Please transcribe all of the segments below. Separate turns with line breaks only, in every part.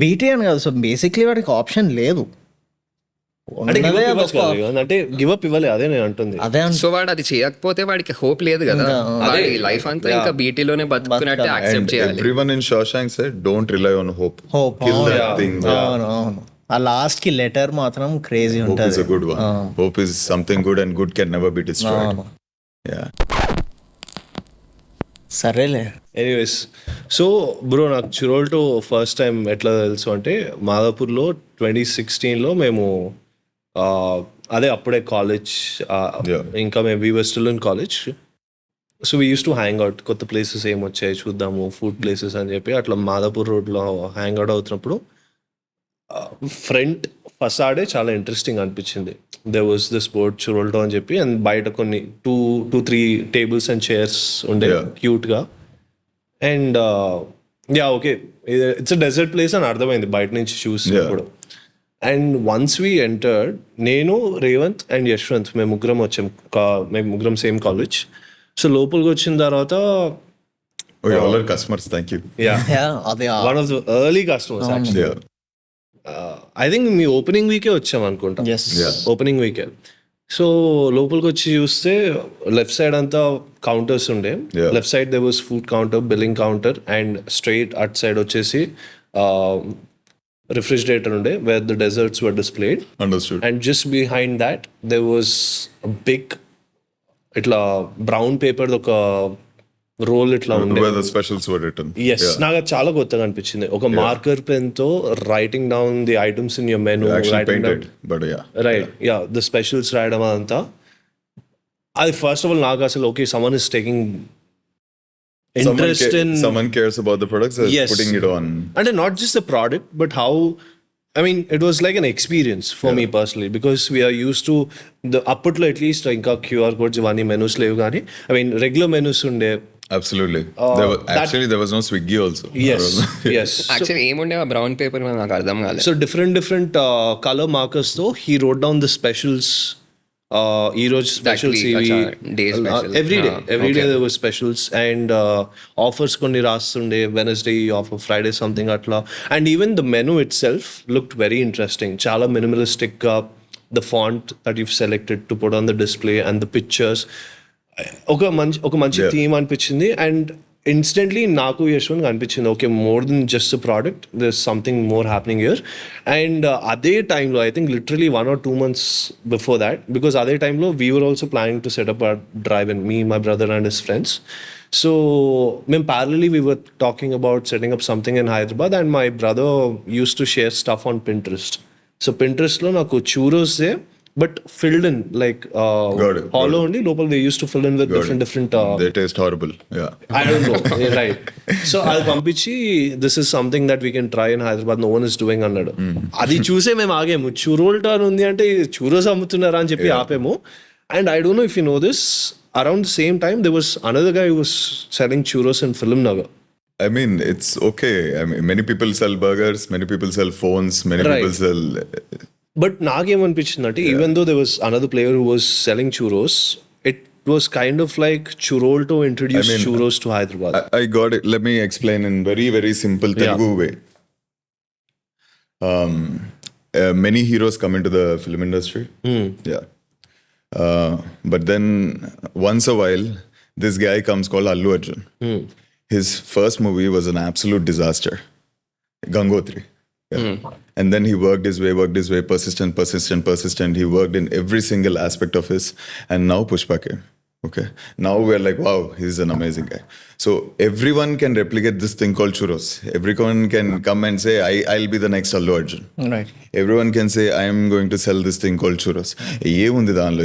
BT అని కాదు. So basically వాడికి ఆప్షన్ లేదు.
అంటే గివ్ అప్ ఇవ్వలే, అదే నేను అంటుంది.
అదే
సో వాడు అది చేయకపోతే వాడికి హోప్ లేదు కదా, అదే లైఫ్ అంతా ఇంకా బీటీలోనే బతుకున్నట్టే యాక్సెప్ట్ చేయాలి.
Everyone in Shawshank said don't rely on hope. Kill that thing.
అవును. ఆ లాస్ట్ కి లెటర్ మాత్రం క్రేజీ
Hope
ఉంటుంది.
is a good one. Hope is something good and good can never be destroyed. Yeah.
సరేలే.
Anyways, so bro నాకు చిరోల్టో first time ఎట్లా తెలుసు అంటే మాదాపూర్లో 2016లో మేము అదే అప్పుడే కాలేజ్, ఇంకా మేము we were still in college. So we use to hang out, కొత్త ప్లేసెస్ ఏమొచ్చాయి చూద్దాము, ఫుడ్ ప్లేసెస్ అని చెప్పి అట్లా మాదాపూర్ రోడ్లో హ్యాంగ్ అవుట్ అవుతున్నప్పుడు ఫ్రంట్ ఫసాడే చాలా ఇంట్రెస్టింగ్ అనిపించింది. దే వాజ్ దిస్ బోర్డ్ చిరోల్టో అని చెప్పి, అండ్ బయట కొన్ని 2-3 టేబుల్స్ అండ్ చైర్స్ ఉండే క్యూట్గా. And okay it's a dessert place అని అర్థమైంది బయట నుంచి చూసినప్పుడు. అండ్ వన్స్ వీ ఎంటర్డ్, నేను, రేవంత్ అండ్ యశ్వంత్ మేము ముగ్గురం సేమ్ కాలేజ్. సో లోపలికి వచ్చిన తర్వాత
all our customers, thank you.
అదే
one of the early customers actually. I think మీ ఓపెనింగ్ వీకే వచ్చాం అనుకుంటా, ఓపెనింగ్ వీకే. సో లోపలికి వచ్చి చూస్తే లెఫ్ట్ సైడ్ అంతా కౌంటర్స్ ఉండే. Left side there was food counter, billing counter, and straight at side వచ్చేసి refrigerator unde where the desserts were displayed.
Understood.
And just behind that there was a big itla brown paper oka roll itla unde
where the specials were written.
Yes, naga chaala kottaga anpichindi. Oka marker pen tho writing down the items in your menu,
actually painted down, but
the specials rayadam anta. Adi first of all naga asalu okay, someone is taking interest in,
someone cares about the products, they're putting it on.
And not just the product, but how, I mean, it was like an experience for me personally, because we are used to the appatlo at least inka QR codes ivani menus levu gaani, I mean regular menus unde.
Absolutely. There was no Swiggy also.
Yes.
Actually ఏముండే ఆ brown paper నాకు అర్థం కాలేదు.
So different color markers though, he wrote down the specials. ఈ రోజు specials every day there were specials and offers కొన్ని రాస్తుండే, Wednesday offer, Friday something అట్లా. And even the menu it self looked very interesting, చాలా minimalistic గా. The font that you've selected to put on the display and the pictures, ఒక మంచి theme అనిపించింది. And instantly నాకు యశ్వంత్ అనిపించింది okay, more than just product, there is something more happening here. And అదే టైంలో I think literally 1 or 2 months before that, because అదే టైంలో we were also planning to set up a drive in, me, my brother and his friends. So మేము parallelly we were talking about setting up something in Hyderabad, and my brother used to share stuff on Pinterest. So Pinterestలో నాకు churros but filled in like hollow only, local they used to fill in with different
they taste horrible.
I don't know. Right. So I'll pampichi, this is something that we can try in Hyderabad, no one is doing annadu. Adi chuse mem agemu, Churrolto అని ఉంది అంటే churros అమ్ముతున్నారా అని చెప్పి ఆపేము. And I don't know if you know this, around the same time there was another guy who was selling churros in Film Nagar.
I mean, it's okay. I mean, many people sell burgers, many people sell phones, many people sell.
But నాకేమనిపించిందంటే even though there was another player who was selling churros, it was kind of like Churrolto introduced churros to Hyderabad.
I got it. Let me explain in very, very simple Telugu way. Many heroes come into the film industry. But then once a while, this guy comes called Allu Arjun. His first movie was an absolute disaster, Gangotri. And then he worked his way, persistent. He worked in every single aspect of his, and now Pushpa came. Okay. Now we're like, wow, he's an amazing guy. So everyone can replicate this thing called churros. Everyone can come and say, I'll be the next Allu Arjun.
Right.
Everyone can say, I am going to sell this thing called churros.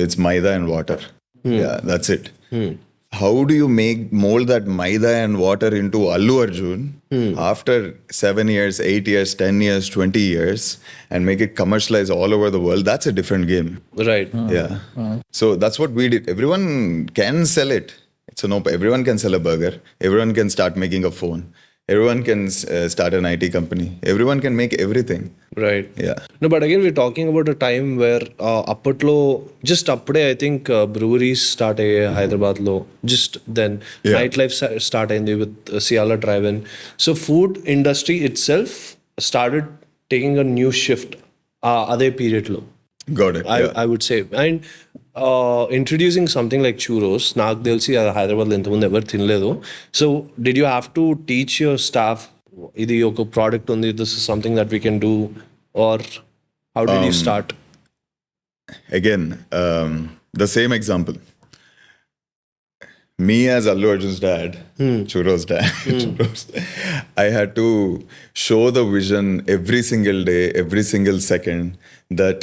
It's maida and water. Yeah, that's it. How do you mold that maida and water into Allu Arjun after 7 years, 8 years, 10 years, 20 years, and make it commercialize all over the world? That's a different game.
Right.
Yeah. So that's what we did. Everyone can sell it. Everyone can sell a burger. Everyone can start making a phone. Everyone can start an IT company. Everyone can make everything.
Right.
Yeah.
No, but again, we're talking about a time where appatlo, just appude I think breweries start ayyayi Hyderabad lo. Just then nightlife start ayindi with Siala Drive-in. So food industry itself started taking a new shift అదే పీరియడ్లో.
Got it.
I would say. And introducing something like churros, నాకు తెలిసి హైదరాబాద్లో ఎంతమంది ఎవరు తినలేదు. So did you have to teach your staff, ఇది ఒక ప్రోడక్ట్ ఉంది, this is something that we can do, or how did you start?
Again, the same example. Me as Allu Arjun's dad, Churros dad, Churros, I had to show the vision every single day, every single second, that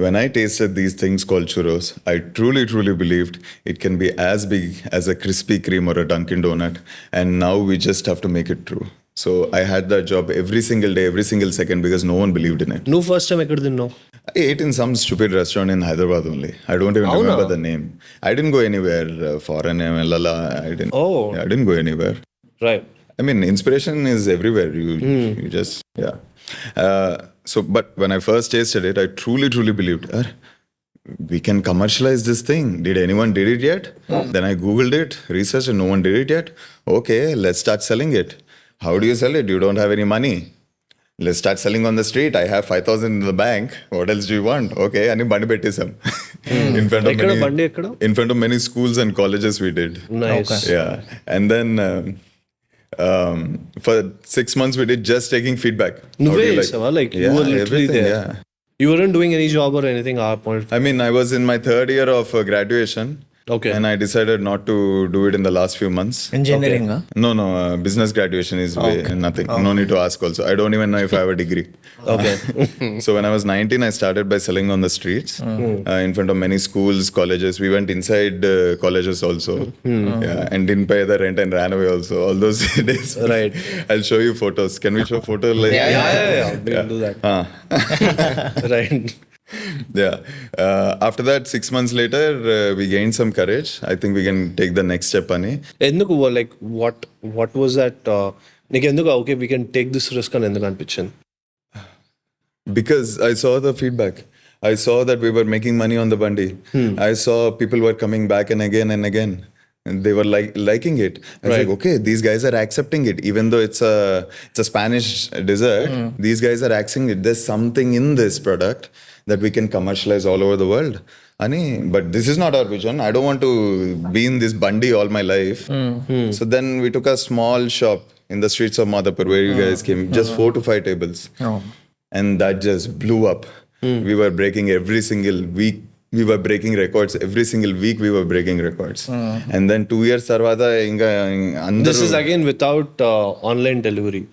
when I tasted these things called churros, I truly believed it can be as big as a Krispy Kreme or a Dunkin' Donut, and now we just have to make it true. So I had that job every single day, every single second, because no one believed in it.
నువ్వు first time ఎక్కడ తిన్నావు?
I ate in some stupid restaurant in Hyderabad only. I don't even remember the name. I didn't go anywhere foreign. I didn't.
Oh.
I didn't go anywhere.
Right.
I mean, inspiration is everywhere. You just, yeah. So, but when I first tasted it, I truly believed, we can commercialize this thing. Did anyone did it yet? Then I Googled it, researched, and no one did it yet. Okay, let's start selling it. How do you sell it? You don't have any money. Let's start selling on the street. I have 5,000 in the bank. What else do you want? Okay, and bandi pettisam. In front of many schools and colleges we did.
Nice.
Okay.
Yeah. And then for 6 months we did just taking feedback.
నువ్వే చేసావా? Like you were literally
everything,
there.
yeah.
You weren't doing any job or anything at that point.
I mean, I was in my 3rd year of graduation.
Okay.
And I decided not to do it in the last few months.
Engineering
No, business graduation is nothing. No need to ask also. I don't even know if I have a degree.
Okay.
So when I was 19, I started by selling on the streets in front of many schools, colleges. We went inside colleges also. Yeah, and didn't pay the rent and ran away also. All those days.
Right.
I'll show you photos. Can we show photos? Like,
Yeah. We can do that. Right.
Yeah. After that, 6 months later, we gained some courage. I think we can take the next step, Ani.
ఎందుకు like what was that? నీకు ఎందుకు okay we can take this risk అని ఎందుకు అనిపించింది?
Because I saw the feedback. I saw that we were making money on the bandi. I saw people were coming back and again. And they were liking it. I was like, okay, these guys are accepting it. Even though it's a Spanish dessert, these guys are accepting it. There's something in this product that we can commercialize all over the world. But this is not our vision. I don't want to be in this bandi all my life. So then we took a small shop in the streets of Madhapur where you guys came. Just 4 to 5 tables. And that just blew up. We were breaking every single week. We were breaking records. Every single week we were breaking records. And then 2 years tarvata
This is again without online delivery.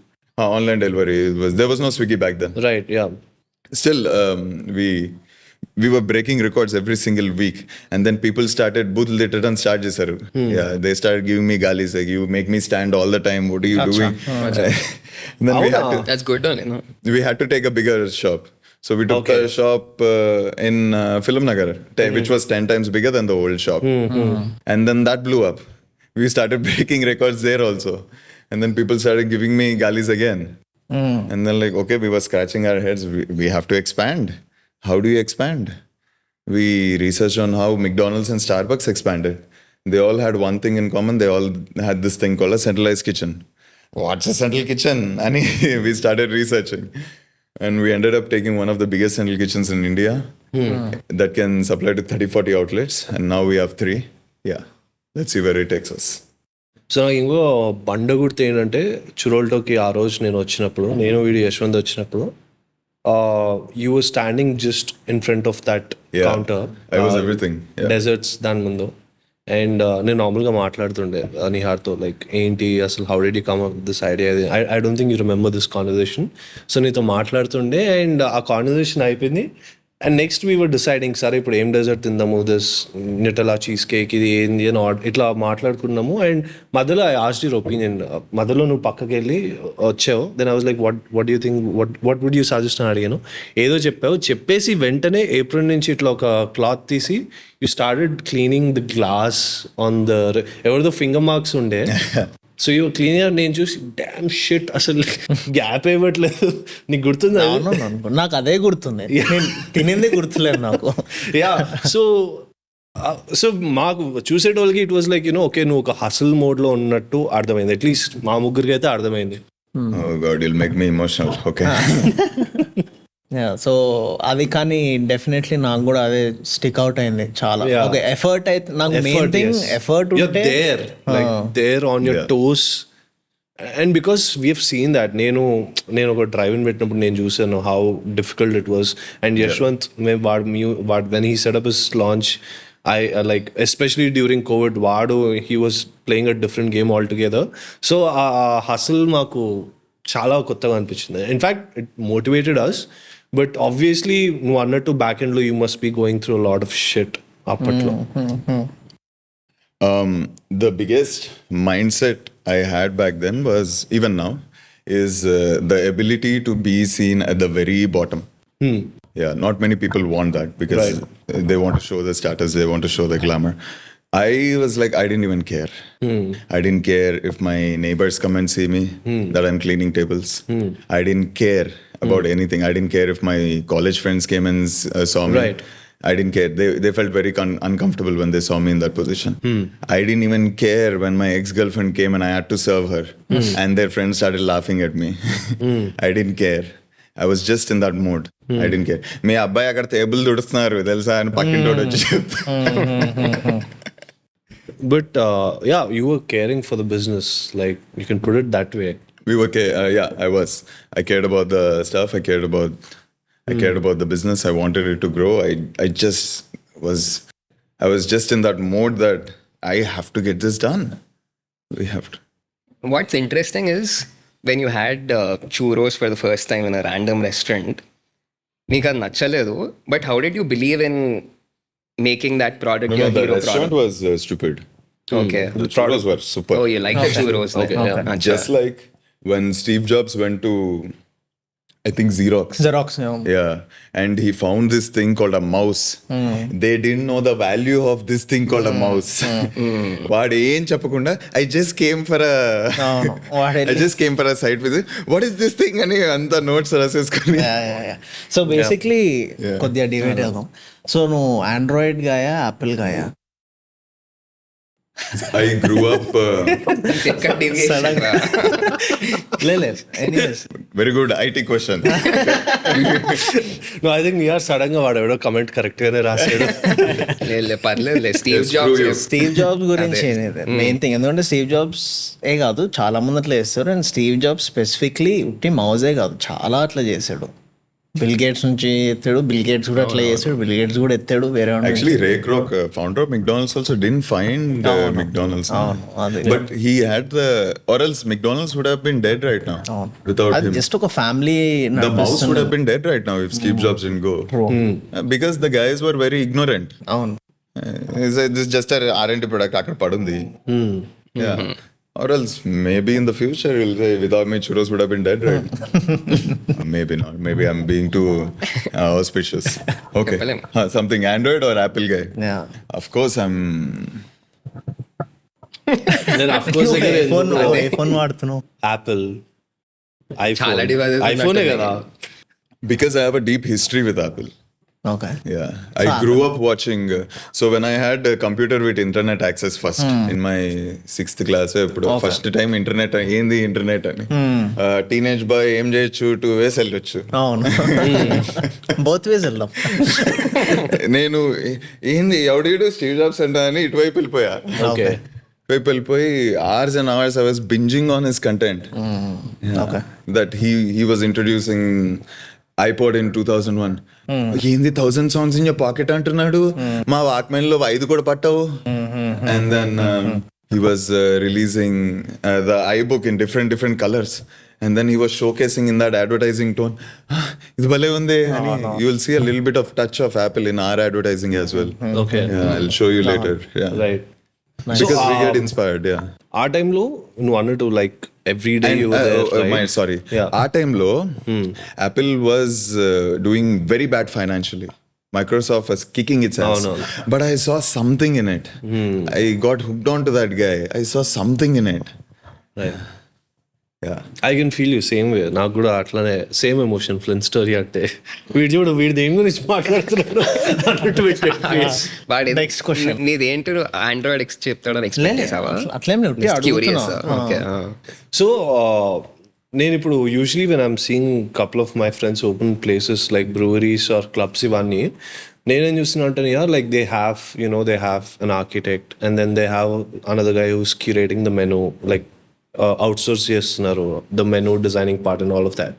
Online delivery. There was no Swiggy back then.
Right, yeah.
Still, we were breaking records every single week. And then people started booth littered and start chesaru. Yeah, they started giving me galis like, you make me stand all the time. What are you doing? And then
That's good only, no?
we had to take a bigger shop. So we took a shop in Film Nagar, which was 10 times bigger than the old shop. And then that blew up. We started breaking records there also. And then people started giving me galis again. And then like, okay, we were scratching our heads. We have to expand. How do you expand? We researched on how McDonald's and Starbucks expanded. They all had one thing in common. They all had this thing called a centralized kitchen. What's a central kitchen? And we started researching. And we ended up taking one of the biggest central kitchens in India that can supply to 30-40 outlets. And now we have 3. Yeah. Let's see where it takes us.
So నాకు ఇంకో బండ గుర్తు ఏంటంటే చురోల్టోకి ఆ రోజు నేను వచ్చినప్పుడు, నేను వీడు యశ్వంత్ వచ్చినప్పుడు, you were standing just in front of that counter.
I was everything.
Desserts దాని ముందు. అండ్ నేను నార్మల్గా మాట్లాడుతుండే నిహార్తో లైక్ ఏంటి అసలు how did you come up this idea. I don't think you remember this conversation. So నీతో మాట్లాడుతుండే అండ్ ఆ conversation అయిపోయింది. And next we were deciding సరే ఇప్పుడు ఏం డెజర్ట్ తిందాము, దిస్ నిటలా చీజ్ కేక్ ఇది ఏంది అని ఇట్లా మాట్లాడుకున్నాము. అండ్ మధ్యలో ఐ ఆస్క్డ్ యువర్ ఒపీనియన్. మధ్యలో నువ్వు పక్కకి వెళ్ళి వచ్చావు. Then I was like what you think, what would you suggest అని అడిగాను. ఏదో చెప్పావు. చెప్పేసి వెంటనే ఏప్రిల్ నుంచి ఇట్లా ఒక క్లాత్ తీసి you started cleaning the glass on the ఎవరిదో ఫింగర్ మార్క్స్ ఉండే. సో యూ క్లీనర్ నేను చూసి డామ్ షిట్ అసలు గ్యాప్ ఇవ్వట్లేదు. నీకు గుర్తుందా?
నాకు అదే గుర్తుంది, తినింది గుర్తులేదు నాకు.
యా. సో మాకు చూసేటోళ్ళకి ఇట్ వాజ్ లైక్ ఓకే నువ్వు ఒక హసల్ మోడ్లో ఉన్నట్టు అర్థమైంది. అట్లీస్ట్ మా ముగ్గురికి అయితే అర్థమైంది.
Oh God, you'll make me emotional. Okay.
So అది కానీ డెఫినెట్లీ నాకు కూడా అదే స్టిక్ అవుట్ అయింది చాలా.
Yeah.
ఓకే ఎఫర్ట్ అయితే నాకు మెయిన్ థింగ్ ఎఫర్ట్
You're
ఉంటే
there, like there on your toes. And because we have seen that, నేను ఒక డ్రైవ్-ఇన్ పెట్టినప్పుడు నేను చూసాను how difficult it was. And Yashwant, when he set up his launch, I like especially during COVID, he was playing a different game altogether. So hustle మాకు చాలా కొత్తగా అనిపించింది. In fact it motivated us. But obviously నువ్వు అన్నట్టు back ఎండ్లో you must be going through lot of shit అప్పట్లో.
The biggest mindset I had back then was, even now, is the ability to be seen at the very bottom. Yeah, not many people want that because they want to show the status, they want to show the glamour. I was like, I didn't even care. I didn't care if my neighbors come and see me that I'm cleaning tables. I didn't care about anything. I didn't care if my college friends came and saw me.
Right.
I didn't care. They felt very uncomfortable when they saw me in that position. I didn't even care when my ex-girlfriend came and I had to serve her and their friends started laughing at me. I didn't care. I was just in that mood. I didn't care. మీ అబ్బాయి అక్కడ table తుడుస్తున్నారు తెలుసా అని పక్కింటోడు వచ్చి చెప్తా.
But yeah, you were caring for the business, like you can put it that way.
We were yeah, I was. I cared about the stuff. I cared about the business. I wanted it to grow. I was just in that mode that I have to get this done. We have to.
What's interesting is when you had churros for the first time in a random restaurant, నీకు అది నచ్చలేదు, but how did you believe in making that product your
The
hero
restaurant
product?
was stupid.
Okay.
The churros were super.
Oh, you like the churros?
Okay.
Yeah.
Just like when Steve Jobs went to, I think, Xerox. Yeah. And he found this thing called a mouse. They didn't know the value of this thing called a mouse. వాడు ఏం చెప్పకుండా I just came for a site visit. What is this thing? అని అంత notes రాసేసుకుని.
So basically కొద్దిగా debate అవుతాం. So నువ్వు Android గాయా Apple గాయా?
I grew up very good IT question.
No, I think Neehar sudden గా వాడు ఎవడో కమెంట్ కరెక్ట్ గానే రాసాడు.
పర్లేదు.
స్టీవ్ జాబ్స్ గురించి మెయిన్ థింగ్ ఎందుకంటే స్టీవ్ జాబ్స్ ఏ కాదు చాలా మంది అట్లా చేస్తారు. అండ్ స్టీవ్ జాబ్స్ స్పెసిఫిక్లీ ఉట్టి మౌజే కాదు చాలా అట్లా చేశాడు. బిల్ గేట్స్ నుంచి ఎత్తాడు, బిల్ గేట్స్ కూడా అట్లా చేస్తాడు, బిల్ గేట్స్ కూడా ఎత్తాడు వేరే.
Actually, Ray Kroc, founder of McDonald's, also didn't find McDonald's. But he had or else McDonald's would have been dead right now without him.
Just ఒక family.
The mouse would have been dead right now if Steve Jobs didn't go. Because the guys were very ignorant. This is just a R&D product అక్కడ పడుంది. Yeah. Or else, maybe in the future, you'll say, without me, churros would have been dead, right? Maybe not. Maybe I'm being too auspicious. Okay. Something Android or Apple guy?
Yeah.
Of course, I'm...
Then of course,
iPhone వాడుతున్నావు.
Apple, iPhone.
చాలా devices
iPhone కదా.
Because I have a deep history with Apple.
Okay.
Yeah. I grew up watching. So when I had a computer with internet access first in my 6th class, first time internet ఏంది internet అని teenage bye ఏం చేయొచ్చు 2 ways వెళ్ళొచ్చు.
అవును, both ways వెళ్దాం.
నేను ఏంది ఎవడీడు Steve jobs అంట అని ఇటువైపు వెళ్ళిపోయా.
Okay.
ఇటువైపు వెళ్ళిపోయి hours and hours I was binging on his content.
Okay.
That he was introducing iPod in 2001. ఏంది 1000 songs in your pocket అంటున్నాడు, మా వాక్మెన్ లో 5 కూడా పట్టావు. And then he was releasing the iBook in different colors. And then he was showcasing in that advertising tone. ఇది భలే ఉంది. You will see a little bit of touch of Apple in our advertising as well.
Okay.
Yeah, I'll show you later. Yeah.
Right.
Because we get inspired. Yeah.
ఆ టైంలో నువ్వు అన్నట్టు like every day you were there.
Sorry. ఆ టైంలో Apple was doing very bad financially. Microsoft was kicking its ass. But I saw something in it. I got hooked onto that guy. I saw something in it.
Right.
Yeah.
I can feel you same way. నాకు కూడా అట్లానే same emotion Flintstory అంటే. వీడు దేని గురించి మాట్లాడుతున్నాడు అన్నట్టు పెట్టాడు.
నెక్స్ట్ క్వశ్చన్,
నీదేంటి ఆండ్రాయిడ్ చెప్తాడని ఎక్స్పెక్ట్ చేసావా?
అట్లేం లేదు.
క్యూరియస్. ఓకే.
సో నేను ఇప్పుడు usually when I'm seeing couple of my friends open places like breweries or clubs ఇవన్నీ నేనేం చూస్తున్నా అంటే like they have an architect and then they have another guy who's curating the menu like outsource చేస్తున్నారు the menu designing part and all of that.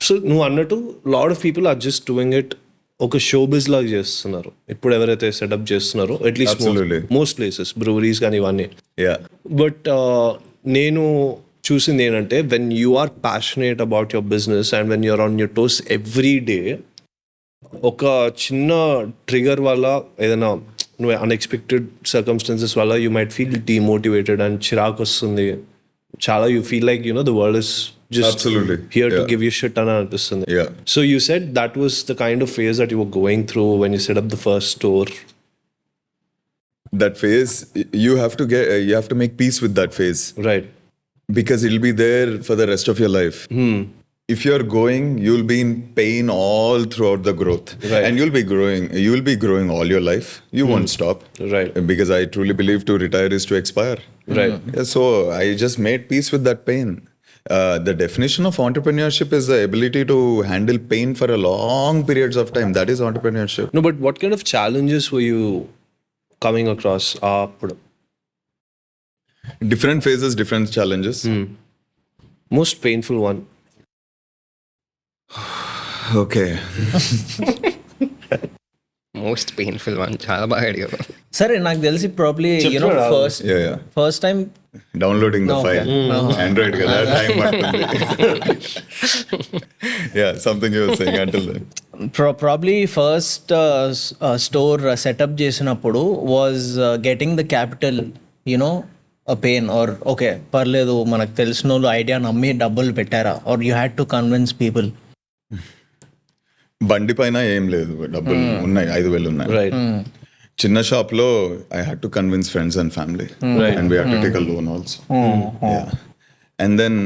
So నువ్వు అన్నట్టు lot of people are just doing it ఒక show బిజ్ లాగా చేస్తున్నారు ఇప్పుడు ఎవరైతే setup చేస్తున్నారో at least most places breweries కానీ ఇవన్నీ. బట్ నేను చూసింది ఏంటంటే when you are passionate about your business and when you're on your toes every day ఒక చిన్న ట్రిగర్ వల్ల ఏదైనా నువ్వు అన్ఎక్స్పెక్టెడ్ సర్కమ్స్టాన్సెస్ వల్ల you might feel demotivated and చిరాకు వస్తుంది చాలా. You feel like the world is just here to give you shit అని అనిపిస్తుంది. So you said that was the kind of phase that you were going through when you set up the first store.
That phase, you have to make peace with that phase,
right?
Because it'll be there for the rest of your life. If you're going, you'll be in pain all throughout the growth,
right.
And you'll be growing all your life. You won't stop,
right?
Because I truly believe to retire is to expire,
right?
So I just made peace with that pain. The definition of entrepreneurship is the ability to handle pain for a long periods of time. That is entrepreneurship.
No, but what kind of challenges were you coming across?
Different phases, different challenges.
Most painful one.
Okay.
Most painful one చాలా బాగా అడిగారు.
సరే నాకు తెలిసి probably first time
downloading the file Android కదా time పడుతుంది. Something you were saying until then
probably first store setup చేసినప్పుడు was getting the capital a pain or okay పర్లేదు మనకు తెలిసిన వాళ్ళు ఐడియా నమ్మి డబ్బులు పెట్టారా or you had to convince people.
బండి పైన ఏం లేదు, డబ్బులు ఉన్నాయి, 5,000 ఉన్నాయి. చిన్న షాప్ లో I had to convince friends and family and we had to take a loan also. And then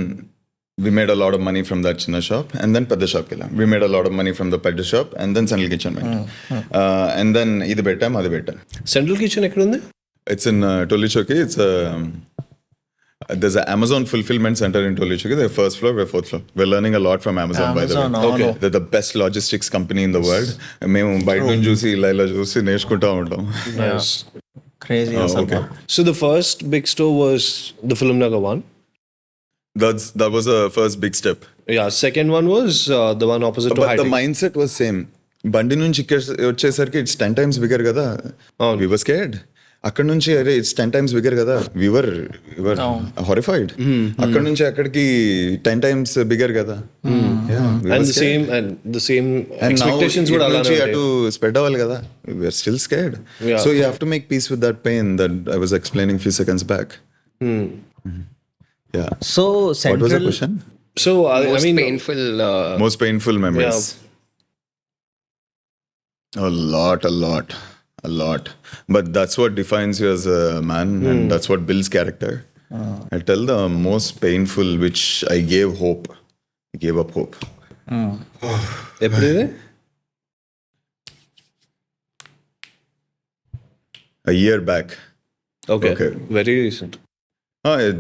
we made a lot of money from that chinna shop and then pedda shop kellam. We made a lot of money from the pedda shop and then central kitchen went. And then idu bettam adu bettam.
Central kitchen ekkada undi?
It's in Tollichoki. It's there's an Amazon fulfillment center in Tollichoki. They're first floor, we're fourth floor. We're learning a lot from Amazon by the way.
Okay.
They're the best logistics company in the world. Memu bite nun chusi ila chusi neskunta untam.
Nice.
Crazy.
Okay.
So the first big store was the Film Nagar one.
That was the first big step.
Yeah, second one was the one opposite to High.
But the mindset was same. Bandi nunchi వచ్చేసరికి it's 10 times bigger కదా. We were scared. అక్కడ నుంచి అరే it's 10 times bigger కదా. We were horrified. అక్కడ నుంచి అక్కడికి 10 times bigger కదా.
And the same expectations would allow
you to spread అవ్వాలి కదా. We are still scared. So you have to make peace with that pain that I was explaining few seconds back. Yeah.
So central.
What was the question?
So I mean,
most painful memories. A lot. But that's what defines you as a man, and that's what builds character. I tell the most painful, which I gave hope. I gave up hope. A year back.
Okay. Very recent.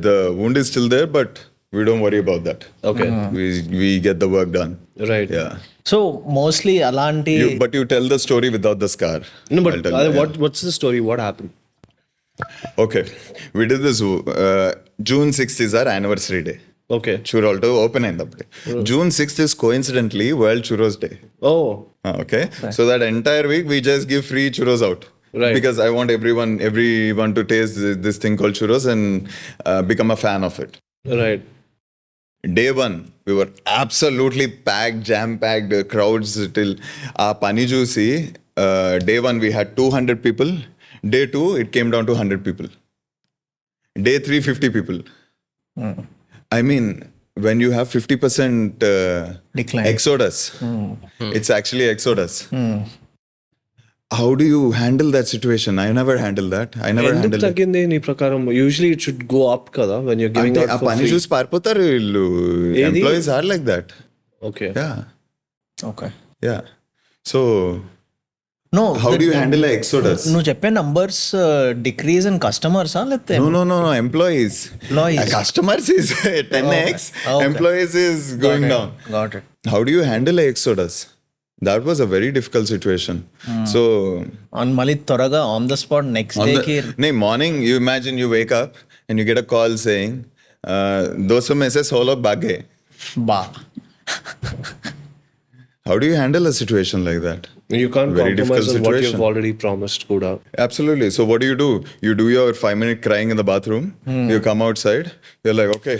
The wound is still there, but we don't worry about that.
Okay.
We get the work done.
Right.
Yeah.
So mostly alanti.
But you tell the story without the scar.
No, but what's the story? What happened?
Okay. We did this. June 6th is our anniversary day.
Okay.
Churrolto open అయింది. June 6th is coincidentally World Churros Day.
Oh.
Okay. So that entire week we just give free churros out.
Right.
Because I want everyone to taste this thing called churros and become a fan of it.
Right.
Day one, we were absolutely packed, jam-packed, crowds till pani juicy. Day one, we had 200 people. Day two, it came down to 100 people. Day 3, 50 people. I mean, when you have 50%
decline,
exodus, it's actually exodus. How do you handle that situation? I never handled that.
తగ్గింది నీ ప్రకారం usually it should go up కదా when you're giving out for free.
చూసి పారిపోతారు వీళ్ళు. Employees are like that.
Okay.
Yeah.
Okay.
Yeah. So
no
How do you handle an exodus?
నువ్వు చెప్పే numbers decrease in కస్టమర్సా లేకపోతే
No. Employees.
Employees.
Customers is 10x.
Okay.
Employees is going down.
Got it.
How do you handle an exodus? That was a very difficult situation. So
and మళ్ళీ త్వరగా on the spot next
on
డేకి
the morning, you imagine you wake up and you get a call saying, 200 में से 100 लोग भाग गए.
బా
How do you handle a situation like that?
You can't
Very difficult
compromise on what
situation.
you've already promised kuda.
Absolutely. So what do? You do your 5-minute crying in the bathroom. You come outside. You're like, okay,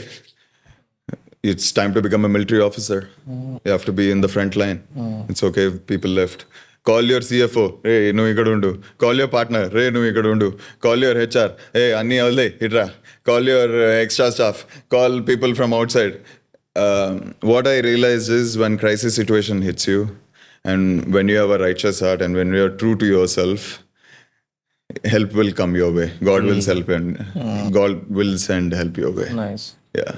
it's time to become a military officer. You have to be in the front line. It's okay if people left. Call your CFO. Hey, no ikkada undu. Call your partner. Hey, no ikkada undu. Call your HR. Hey, anni avle hitra. Call your extra staff. Call people from outside. What I realized is when crisis situation hits you, and when you have a righteous heart, and when you are true to yourself, help will come your way. God will help, and God will send help your way.
Nice
Yeah.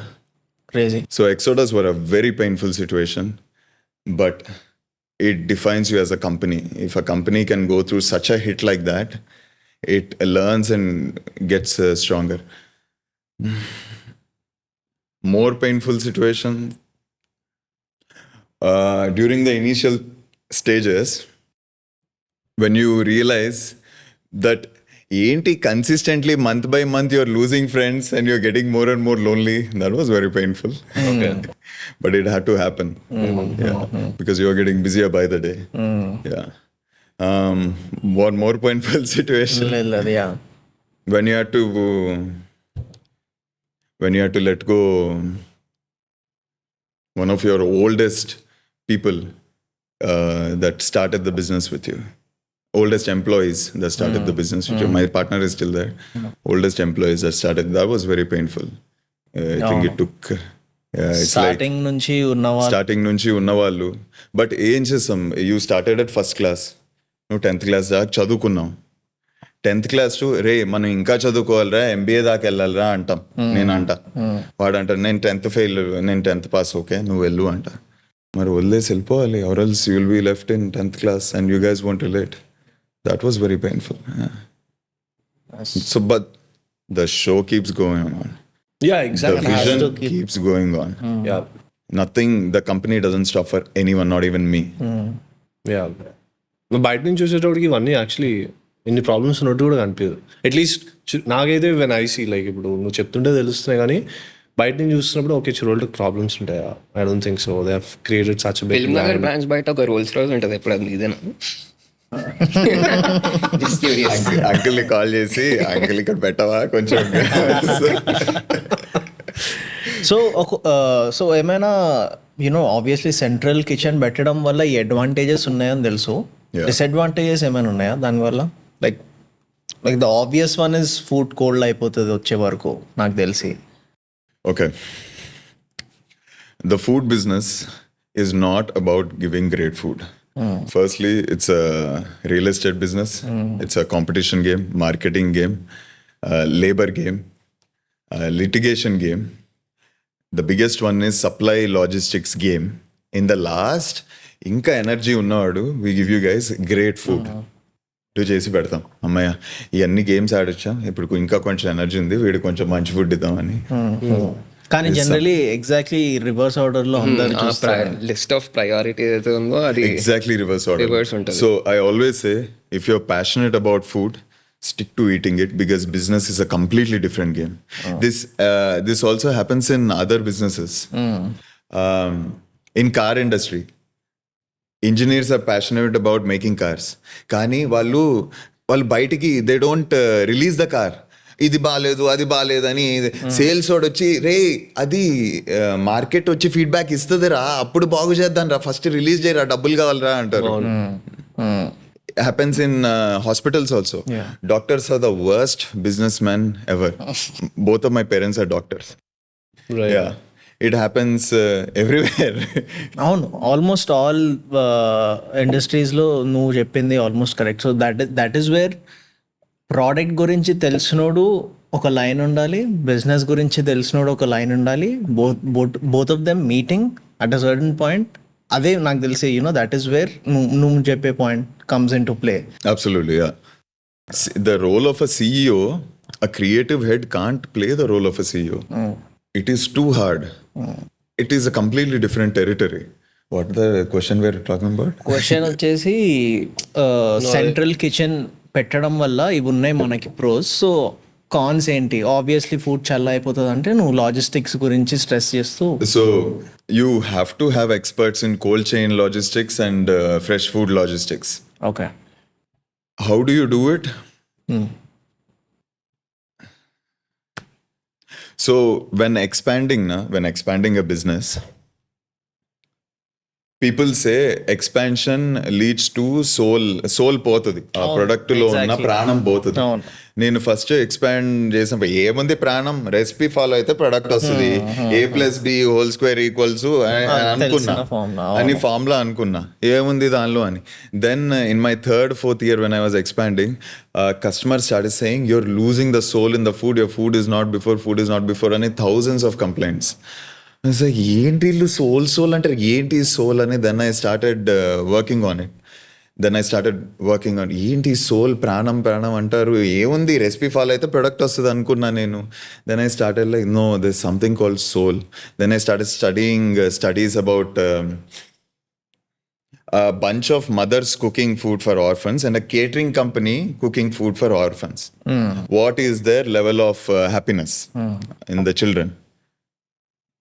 Crazy
So Exodus were a very painful situation, but it defines you as a company. If a company can go through such a hit like that, it learns and gets stronger. More painful situation during the initial stages, when you realize that ఏంటి consistently month by month you're losing friends and you're getting more and more lonely. That was very painful. Okay. But it had to happen. Yeah. Because you're getting busier by the day. Yeah. One more painful situation
లేదు yeah
when you had to let go one of your oldest people that started the business with you. Oldest employees that started the business with you. My partner is still there. Oldest employees that started. That was very painful. I think it took. It's
starting నుంచి ఉన్నవా
starting నుంచి ఉన్నవాళ్ళు. But ఏం చేస్తాం, you started at first class, నువ్వు 10th class దాకా చదువుకున్నావు. 10th class to రే మనం ఇంకా చదువుకోవాలరా, MBA దాకా వెళ్ళాలరా అంటాం. నేను అంట, వాడు అంటాడు నేను 10th ఫెయిల్, నేను 10th పాస్, ఓకే నువ్వు వెళ్ళు అంట. మరి వదిలేసి వెళ్ళిపోవాలి, or else you will be left in 10th class and you guys won't relate. That was very painful. Yeah. So, but the show keeps going on.
Yeah, exactly.
The vision keeps going on.
Yeah.
Nothing, the company doesn't stop for anyone, not even me.
Yeah. నువ్వు బయట నుంచి చూసేటప్పటికి ఇవన్నీ actually ఇన్ని problems ఉన్నట్టు కూడా కనిపించదు. At least నాకైతే వెన్ ఐ సీ లైక్ ఇప్పుడు నువ్వు చెప్తుంటే తెలుస్తున్నాయి, కానీ బయట నుంచి చూస్తున్నప్పుడు ఓకే Churrolto ప్రాబ్లమ్స్ ఉంటాయా? I don't think so. They have created such a big
Film Nagar branch బయట ఒక రోల్స్ రాయ్స్ ఉంటుంది, ఎప్పుడు అది ఇదేనా?
అంకుల్ని కాల్ చేసి అంకుల్ ఇక్కడ పెట్టవా కొంచెం.
సో ఏమైనా యూనో ఆబ్వియస్లీ సెంట్రల్ కిచెన్ పెట్టడం వల్ల ఈ అడ్వాంటేజెస్ ఉన్నాయని తెలుసు, డిసడ్వాంటేజెస్ ఏమైనా ఉన్నాయా దానివల్ల? Like the obvious one is food cold అయిపోతుంది వచ్చే వరకు నాకు తెలిసి.
Okay. The food business is not about giving great food. Firstly, it's a real estate business. It's a competition game, marketing game, labor game, litigation game. The biggest one is supply logistics game. In the last, inka energy unnavadu, we give you guys great food. చేసి పెడతాం, అమ్మాయ ఇవన్నీ games ఆడొచ్చా, ఇప్పుడు ఇంకా కొంచెం energy ఉంది, వీడు కొంచెం మంచి ఫుడ్ ఇద్దామని.
కానీ జనరలీ ఎగ్జాక్ట్లీ రివర్స్ ఆర్డర్ లో
లిస్ట్ ఆఫ్ ప్రయారిటీ ఏదైతే ఉందో అది
ఎగ్జాక్ట్లీ రివర్స్ ఆర్డర్ ఉంటుంది. So I always say if you are passionate about food, stick to eating it, because business is a completely different game. This also happens in other businesses. In car industry, engineers are passionate about making cars, కానీ వాళ్ళు బయటికి they don't release the car. ఇది బాగాలేదు అది బాగాలేదు అని sales వాడు వచ్చి రే అది మార్కెట్ వచ్చి ఫీడ్బ్యాక్ ఇస్తుంది రా, అప్పుడు బాగు చేద్దాం రా, ఫస్ట్ రిలీజ్ చేయరా, డబ్బులు కావాలరా అంటారు. Happens in hospitals also. Doctors are the worst businessmen ever. Both of my parents are doctors.
Right.
Yeah. It happens everywhere.
అవును, ఆల్మోస్ట్ ఆల్ ఇండస్ట్రీస్లో నువ్వు చెప్పింది almost correct. So that is where product గురించి తెలిసినోడు ఒక line ఉండాలి, business గురించి తెలిసినోడు ఒక line ఉండాలి. Both of them meeting at a certain point అదే నాకు తెలిసి దట్ ఈస్ వేర్ నువ్వు చెప్పే point comes in to play.
Absolutely, yeah. The role of a CEO, a creative head can't play the role of a CEO. It is too hard. It is a completely different territory. What the question we're talking about?
Question వచ్చేసి central kitchen పెట్టడం వల్ల ఇవి ఉన్నాయి మనకి pros. So cons ఏంటి? Obviously food చల్ల అయిపోతుంది అంటే నువ్వు లాజిస్టిక్స్ గురించి స్ట్రెస్ చేస్తూ.
So you have to have experts in cold chain logistics and fresh food logistics.
Okay.
How do you do it? So when expanding a business, people say expansion leads to soul పోతుంది, ఆ product లో ఉన్న ప్రాణం పోతుంది. నేను first expand చేసినప్పుడు ఏముంది ప్రాణం, రెసిపీ ఫాలో అయితే ప్రొడక్ట్ వస్తుంది, A+B² అనుకున్నా, అని ఫార్ములా అనుకున్నా, ఏముంది దానిలో అని. Then in my 3rd, 4th year when I was expanding, customers started saying you're losing the soul in the food, your food is not before అని thousands of complaints. ఏంటి వీళ్ళు సోల్ అంటే ఏంటి సోల్ అని. Then I started working on it. ఏంటి soul, ప్రాణం అంటారు, ఏముంది రెసిపీ ఫాలో అయితే ప్రొడక్ట్ వస్తుంది అనుకున్నా నేను. Then I started like no, this something called soul. Then I started studies about a bunch of mothers cooking food for orphans and a catering company cooking food for orphans. What is their level of happiness in the children?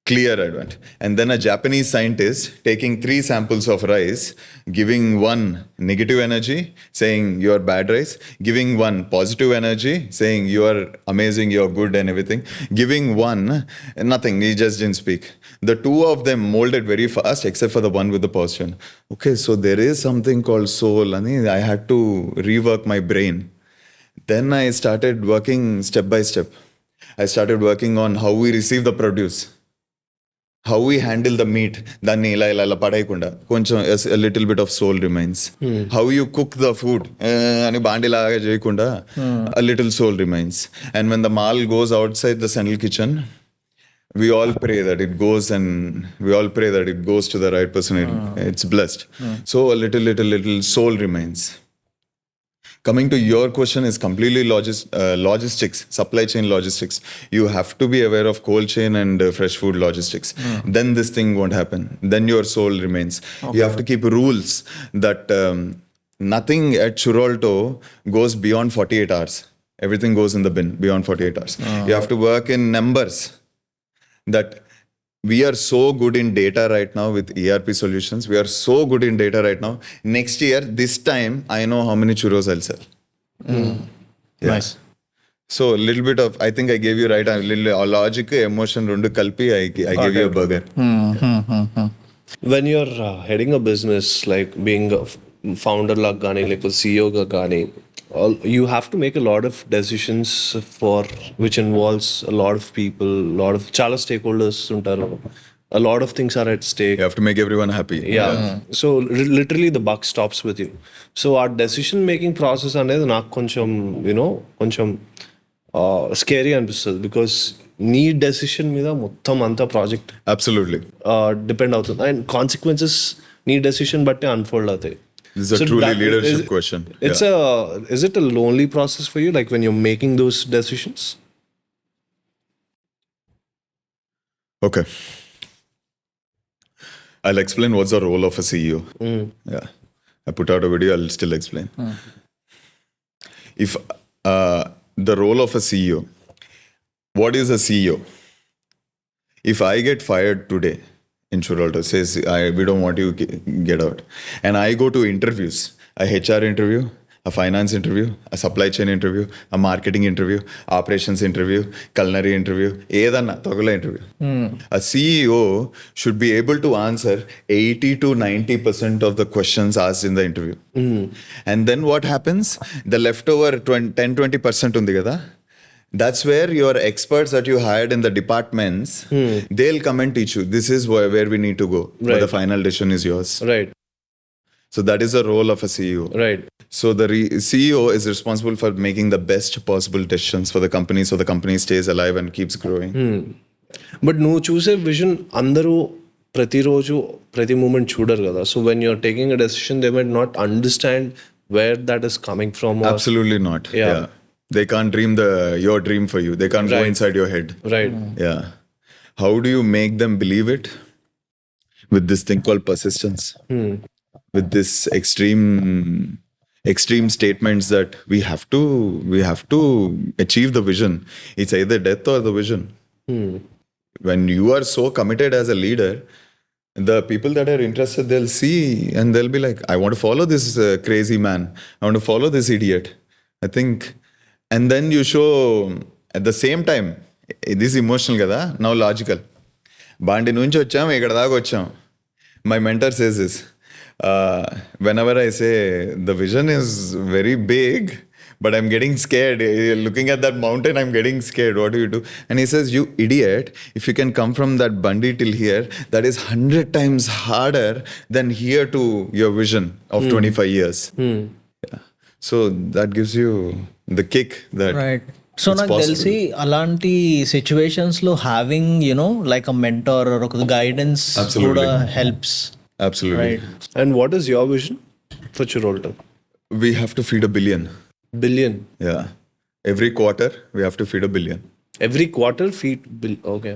Clear advantage. And then a Japanese scientist taking 3 samples of rice, giving one negative energy, saying you are bad rice, giving one positive energy, saying you are amazing, you are good and everything, giving one nothing, he just didn't speak. The 2 of them molded very fast except for the one with the position. Okay, so there is something called soul, and I had to rework my brain. Then I started working step by step. I started working on how we receive the produce, how we handle the meat, దాన్ని ఇలా పడేయకుండా కొంచెం a little bit of soul remains. How you cook the food అని బాండిలాగా చేయకుండా a little soul remains. And when the maal goes outside the central kitchen, we all pray that it goes to the right person. It's blessed. So a little soul remains. Coming to your question is completely logistics, supply chain logistics. You have to be aware of cold chain and fresh food logistics. Then this thing won't happen. Then your soul remains. Okay. You have to keep rules that nothing at Churrolto goes beyond 48 hours. Everything goes in the bin beyond 48 hours. You have to work in numbers. That we are so good in data right now with ERP solutions. We are so good in data right now. Next year, this time, I know how many churros I'll sell. Yeah.
Nice.
So a little bit of, I think I gave you right, a little logic, emotion, rundu kalpi, I gave you a burger.
When you're heading a business, like being a founder lag gaani, like a CEO ga gaani, you have to make a lot of decisions for which involves a lot of people, chala stakeholders untaru, a lot of things are at stake.
You have to make everyone happy.
Yeah. So literally the buck stops with you. So our decision making process anedi నాకు కొంచెం కొంచెం scary అనిపిస్తుంది, because నీ decision మీద మొత్తం అంతా project
Absolutely.
Depend అవుతుంది, and consequences నీ డెసిషన్ బట్టి అన్ఫోల్డ్ అవుతాయి.
This is a truly leadership question.
Is it a lonely process for you, like when you're making those decisions?
Okay. I'll explain what's the role of a CEO. Yeah. I put out a video, I'll still explain. If the role of a CEO, what is a CEO? If I get fired today in Churrolto, says we don't want you get out, and I go to interviews, a HR interview, a finance interview, a supply chain interview, a marketing interview, operations interview, culinary interview, ఏదన్నా తొగల interview. A CEO should be able to answer 80 to 90% of the questions asked in the interview. And then what happens? The leftover 10-20% ఉంది కదా, that's where your experts that you hired in the departments, they'll come and teach you, this is where we need to go. Right. But the final decision is yours.
Right.
So that is the role of a CEO.
Right.
So the CEO is responsible for making the best possible decisions for the company, so the company stays alive and keeps growing.
బట్ నువ్వు చూసే vision అందరూ ప్రతి moment చూడరు కదా. So when you're taking a decision they might not understand where that is coming from.
Absolutely not. Yeah. They can't dream your dream for you. They can't go inside your head.
Right.
Yeah. How do you make them believe it? With this thing called persistence. With this extreme statements that we have to achieve the vision. It's either death or the vision. When you are so committed as a leader, the people that are interested, they'll see and they'll be like, I want to follow this crazy man. I want to follow this idiot. I think, and then you show at the same time, this emotional kada, now logical. Bandi nunchi vacham, ikkada daaka vacham. My mentor says this. Whenever I say the vision is very big, but I'm getting scared. Looking at that mountain, I'm getting scared. What do you do? And he says, you idiot, if you can come from that Bandi till here, that is 100 times harder than here to your vision of 25 years. Yeah. So that gives you the kick that
right. So నాకు తెలిసి అలాంటి situations లో having like a mentor ఒక guidance కూడా helps.
absolutely.
Right.
And what is your vision for Churrolto?
We have to feed 1 billion.
Billion.
Yeah. Every quarter, we have to feed 1 billion.
Every quarter feed bill. Okay.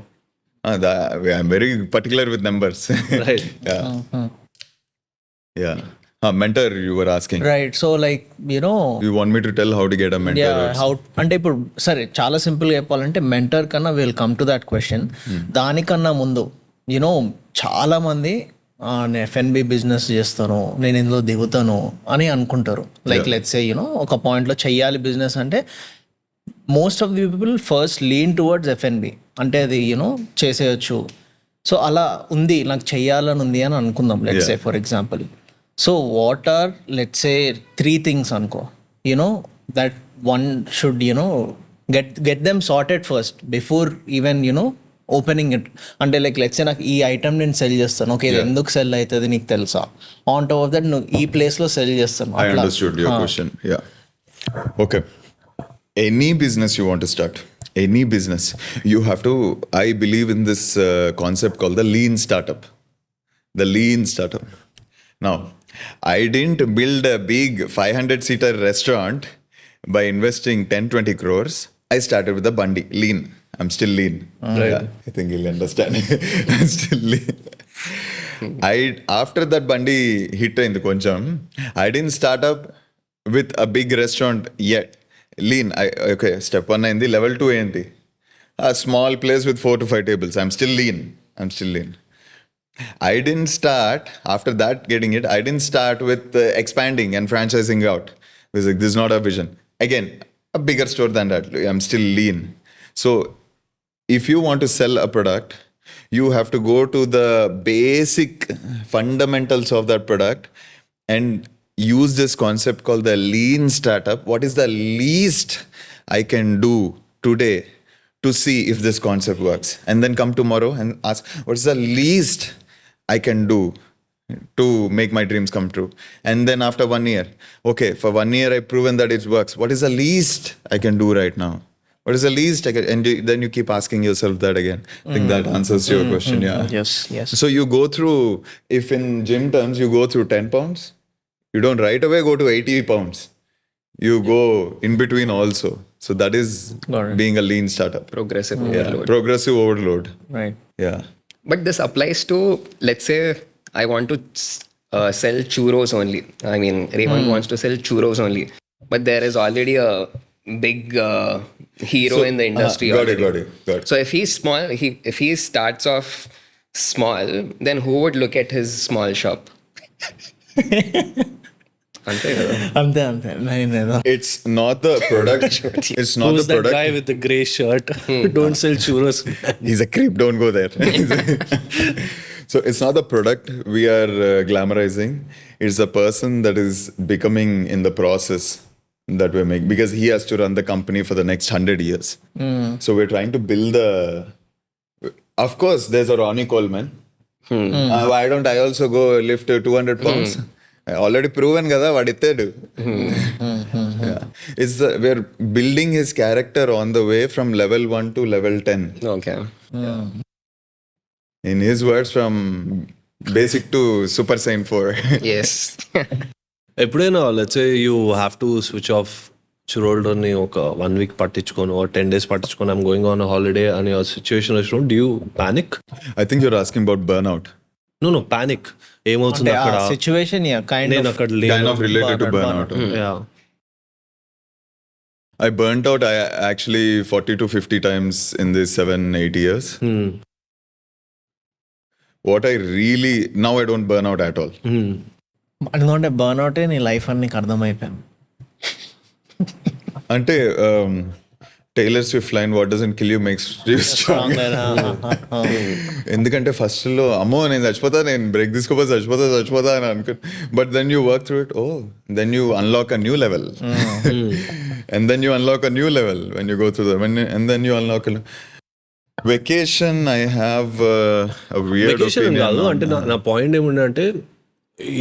I'm very particular with numbers.
Right.
Yeah. Yeah. Mentor, you were asking.
Right. So like
You want me to tell how to get a mentor?
How అంటే ఇప్పుడు సరే చాలా సింపుల్గా చెప్పాలంటే mentor కన్నా will come to that question. దానికన్నా ముందు చాలా మంది నేను ఎఫ్ఎన్బి బిజినెస్ చేస్తాను, నేను ఇందులో దిగుతాను అని అనుకుంటారు. లైక్ లెట్స్ సే ఒక పాయింట్లో చెయ్యాలి బిజినెస్ అంటే most of the people first lean towards F N B అంటే అది చేసేయచ్చు. సో అలా ఉంది, నాకు చెయ్యాలని ఉంది అని అనుకుందాం let's say for example. So what are let's say 3 things అనుకో that one should get them sorted first before even opening it. అంటే లైక్ లెట్స్ సే నాకు ఈ ఐటమ్ నేను సెల్ చేస్తాను, ఓకే ఇది ఎందుకు సెల్ అవుతుంది నీకు తెలుసా, ఆన్ టాప్ ఆఫ్ దట్ నువ్వు ఈ ప్లేస్లో సెల్ చేస్తాను.
I understood your question. Yeah. Okay. Any business you want to start, any business, you have to, I believe in this concept called the lean startup. The lean startup. Now, I didn't build a big 500-seater restaurant by investing 10-20 crores. I started with a Bandi, lean. I'm still lean.
Right.
Yeah, I think you'll understand. I'm still lean. After that Bandi hit in the koncham, I didn't start up with a big restaurant yet. Lean. Okay, step 1 aindi, level 2 aindi. A small place with 4 to 5 tables. I'm still lean. I didn't start, after that getting it, I didn't start with expanding and franchising out. Because like, this is not our vision. Again, a bigger store than that. I'm still lean. So, if you want to sell a product, you have to go to the basic fundamentals of that product and use this concept called the lean startup. What is the least I can do today to see if this concept works? And then come tomorrow and ask, what is the least I can do to make my dreams come true? And then after 1 year, okay, for 1 year I've proven that it works. What is the least I can do right now? What is the least I can, and then you keep asking yourself that again. I think that answers your question. Yeah.
Yes.
So you go through, if in gym terms you go through 10 pounds, you don't right away go to 80 pounds. You go in between also. So that is being a lean startup.
Progressive
Yeah.
overload.
Progressive overload.
Right.
Yeah.
But this applies to, let's say, I want to sell churros only. I mean, Revanth wants to sell churros only. But there is already a big hero in the industry.
Got
already.
it.
So if he's small, if he starts off small, then who would look at his small shop? అంతే కదా.
అంతే నేను
It's not the product. It's not
Who's
the
that
product.
guy with the grey shirt? Don't sell churros.
He's a creep. Don't go there. So it's not the product we are glamorizing. It's the person that is becoming in the process that we make, because he has to run the company for the next 100 years. So we're trying to build of course, there's a Ronnie Coleman. Why don't I also go lift 200 pounds? Already proven kada vadittedu. We're building his character on the way from level 1 to level 10.
Okay.
In his words, from basic to Super Saiyan 4.
Yes.
ఎప్పుడైనా let's say you have to switch off Churrolto ఒక 1 week పట్టించుకొని or 10 days పట్టించుకొని I'm going on holiday అనే situation వచ్చినప్పుడు do you panic?
I think you're asking about burnout.
No panic ఏమవుతుంది అక్కడ
situation
నేను అక్కడ
Kind of related to burnout. I burnt out actually 40 to 50 times in these 7-8 years. What I really, now I don't burn out at all.
ఎందుకంటే burn అవుటే నీ life అని నీకు అర్థమైపోయాను.
అంటే tailor Swift line what doesn't kill you makes you strong. ఎందుకంటే ఫస్ట్లో అమ్మో నేను చచ్చిపోతా, నేను బ్రేక్ తీసుకోపోతే చచ్చిపోతా అని అనుకో, but then you work through it. Then you unlock a new level and then you unlock a new level when you go through and then you unlock a vacation. I have a weird
vacation
opinion
కాదు అంటే నా point ఏముందంటే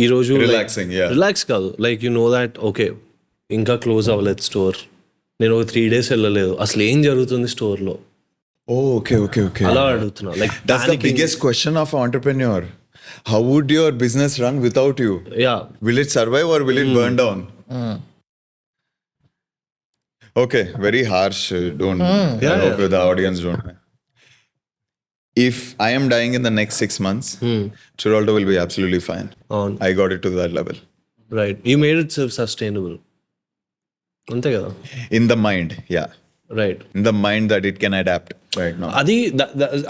ఈరోజు
relaxing.
Relax కాదు, like you know that okay ఇంకా close అవ్వలేదు store, నేను ఒక 3 days వెళ్ళలేదు, అసలు ఏం జరుగుతుంది స్టోర్లో.
Okay.
అలా అడుగుతున్నా. Like
that's the biggest question of an entrepreneur. How would your business run without you?
Yeah.
Will it survive or will it burn down? Okay, very harsh. Don't. I hope the audience don't. If I am dying in the next 6 months, Churrolto will be absolutely fine. I got it to that level.
Right. You made it sustainable. అంతే కదా.
In the mind, yeah.
Right.
In the mind that it can adapt right now.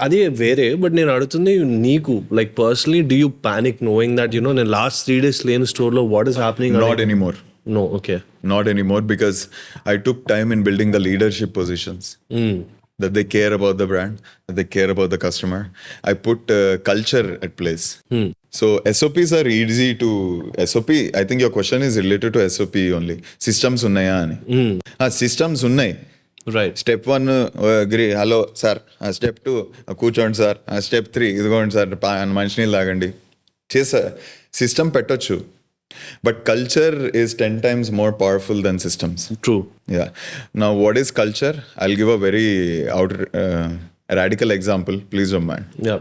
అది వేరే, but నేను అడుగుతుంది నీకు like personally do you panic knowing that you know నేను last 3 days లేని స్టోర్లో what is happening?
Not anymore.
No, okay.
Not anymore, because I took time in building the leadership positions. That they care about the brand, that they care about the customer. I put culture at place. So SOPs are easy to SOP. I think your question is related to SOP only. Systems unnaya ani. Systems unnai.
Right.
Step 1 agree, hello sir. Step 2 కూర్చోండి sir. Step 3 ఇదిగోండి sir మంచినీళ్ళు తాగండి. చేసా system పెట్టొచ్చు, but culture is 10 times more powerful than systems.
True.
Yeah. Now, what is culture? I'll give a very radical example. Please don't mind.
Yeah.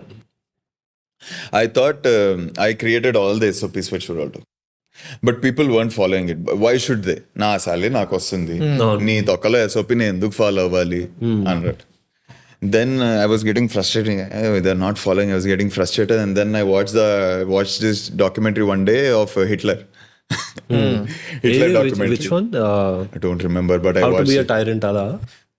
I thought I created all the SOPs for Churrolto, but people weren't following it. Why should they? Na sali నాకు వస్తుంది, నీ తొక్కలో SOP ని ఎందుకు follow అవ్వాలి అన్నట్టు. Then I was getting frustrated. They're not following. I was getting frustrated, and then I watched this documentary one day of Hitler. Hitler documentary.
Which one?
I don't remember, but I
How
watched
to be a
it.
tyrant ala?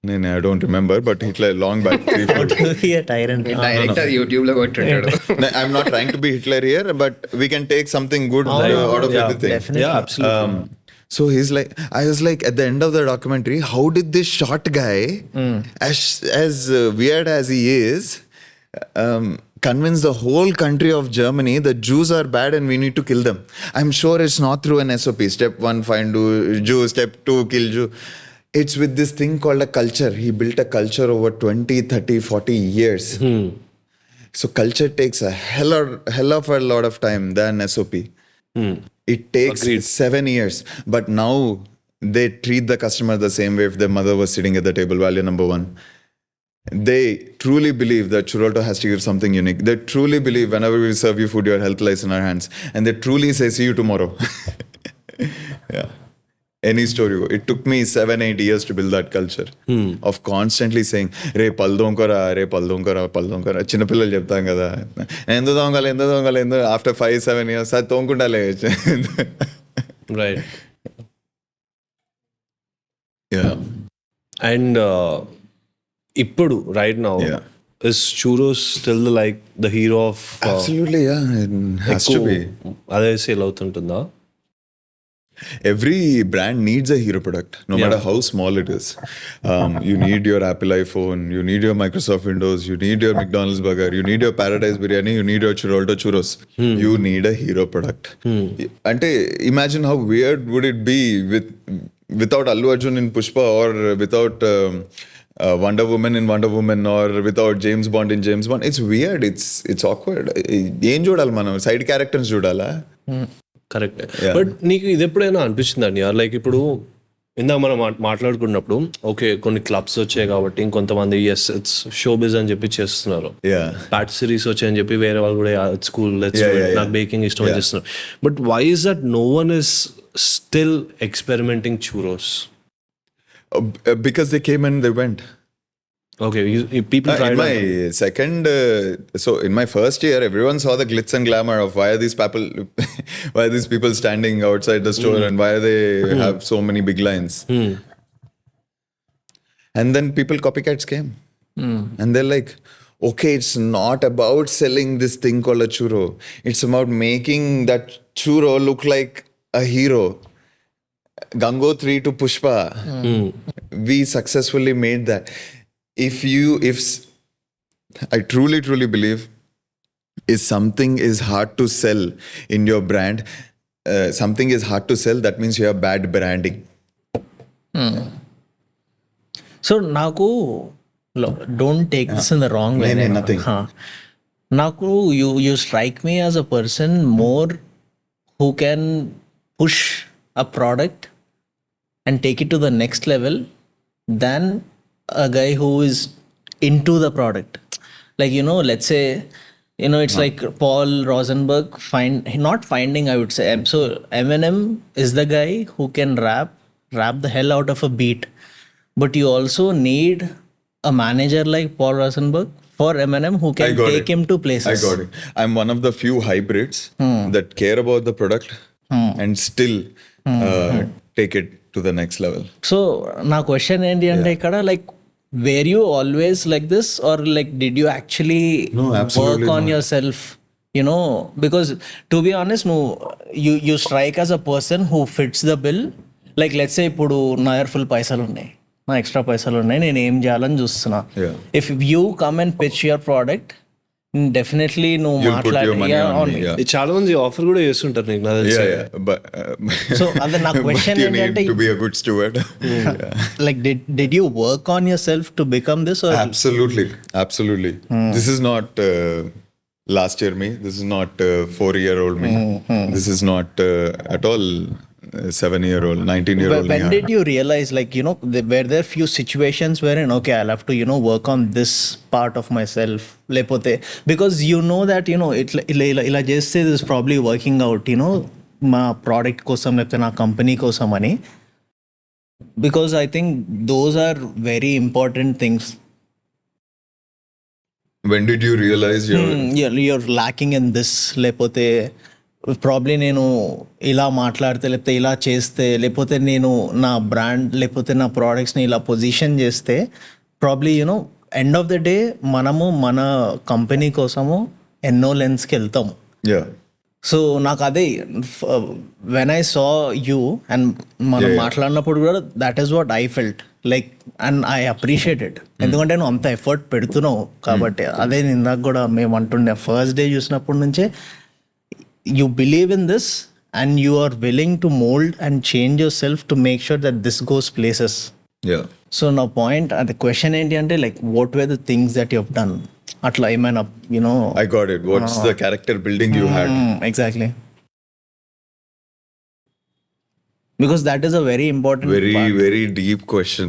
No, I don't remember, but Hitler long back. 3-4.
Direct YouTube లో కొట్టుంటాడు.
No, I'm not trying to be Hitler here, but we can take something good out of everything.
Definitely.
Yeah, absolutely.
So I was like, at the end of the documentary, how did this short guy, as weird as he is, convince the whole country of Germany that Jews are bad and we need to kill them? I'm sure it's not through an SOP. Step 1, find Jew. Step 2, kill Jew. It's with this thing called a culture. He built a culture over 20, 30, 40 years. So culture takes a hell of a lot of time than SOP. It takes 7 years, but now they treat the customer the same way if their mother was sitting at the table. Value number 1. They truly believe that Churrolto has to give something unique. They truly believe whenever we serve you food, your health lies in our hands. And they truly say, see you tomorrow. Yeah. Any story. It took me 7-8 years to build that culture of constantly saying, రే పల్దోంకరా చిన్నపిల్లలు చెప్తాం కదా, ఎందుకు దొంగలు after 5-7 years అది తోముకుంటాలే.
Right.
Yeah.
And ఇప్పుడు right now, is churros still like the hero of
Absolutely, yeah. It has to be.
అదే sale అవుతుంటుందా?
Every brand needs a hero product, no matter how small it is. You need your Apple iPhone, you need your Microsoft Windows, you need your McDonald's burger, you need your Paradise Biryani, you need your Churrolto churros. You need a hero product. Ante imagine how weird would it be without Allu Arjun in Pushpa, or without Wonder Woman in Wonder Woman, or without James Bond in James Bond. It's weird. It's awkward. ఏం చూడాలి మనం? Side characters చూడాలా?
Correct. But నీకు ఇది ఎప్పుడైనా అనిపిస్తుందండి like ఇప్పుడు ఇందాక మనం మాట్లాడుకున్నప్పుడు ఓకే కొన్ని క్లబ్స్ వచ్చాయి కాబట్టి ఇంకొంతమంది ఎస్ ఇట్స్ షో బిజ్ అని చెప్పి చేస్తున్నారు.
Yeah.
పాటిసరీస్ వచ్చాయని చెప్పి వేరే వాళ్ళు కూడా స్కూల్ నాకు బేకింగ్ ఇష్టం అని చేస్తున్నారు. But why is that no one is still experimenting churros?
Because they came and they went.
Okay, people tried
In my second, so in my first year, everyone saw the glitz and glamour of why are these people standing outside the store and why they have so many big lines. And then people copycats came, and they're like, okay, it's not about selling this thing called a churro. It's about making that churro look like a hero. Gangotri to Pushpa. We successfully made that. If I truly believe if something is hard to sell in your brand, something is hard to sell, that means you have bad branding.
So నాకు don't take this in the wrong way.
Nothing.
నాకు you strike me as a person more who can push a product and take it to the next level than a guy who is into the product. Like, let's say, it's like Paul Rosenberg not finding, I would say. So Eminem is the guy who can rap the hell out of a beat. But you also need a manager like Paul Rosenberg for Eminem who can take him to places.
I got it. I'm one of the few hybrids that care about the product and still take it to the next level.
So నా question ఏంటి అంటే ఇక్కడ like were you always like this or like did you actually work on yourself, because to be honest you strike as a person who fits the bill. Like let's say ఇప్పుడు నా దగ్గర full పైసలు ఉన్నాయి, నా extra పైసలు ఉన్నాయి, నేను ఏం చేయాలని చూస్తున్నా. If you come and pitch your product, definitely నువ్వు మాట్లాడి
చాలా మంది ఆఫర్ కూడా చేస్తుంటారు నీకు నాకు తెలిసి.
సో అది నా క్వశ్చన్ ఏంటంటే
to be a good steward.
Like did you work on yourself to become this or?
Absolutely. This is not last year me, this is not 4-year-old me, this is not at all 7-year-old, 19-year-old.
When did you realize, like, were there few situations wherein, okay, I'll have to, work on this part of myself, lepote, because that, ila just say this is probably working out, my product kosam lepte na company kosam ani, because I think those are very important things.
When did you realize
you're lacking in this, lepote probably నేను ఇలా మాట్లాడితే లేకపోతే ఇలా చేస్తే లేకపోతే నేను నా brand లేకపోతే నా ప్రోడక్ట్స్ని ఇలా పొజిషన్ చేస్తే probably end of the day మనము మన కంపెనీ కోసము ఎన్నో లెన్స్కి వెళ్తాము. సో నాకు అదే when I saw you and మనం మాట్లాడినప్పుడు కూడా that is what I felt like and I appreciate it. ఎందుకంటే నువ్వు అంత ఎఫర్ట్ పెడుతున్నావు కాబట్టి. అదే ఇందాక కూడా మేము అంటుండే ఫస్ట్ డే చూసినప్పటి నుంచే you believe in this and you are willing to mold and change yourself to make sure that this goes places. So now point and the question enti ante like what were the things that you have done atla emana
I got it. What's the character building you had?
Exactly, because that is a very important part.
Very deep question.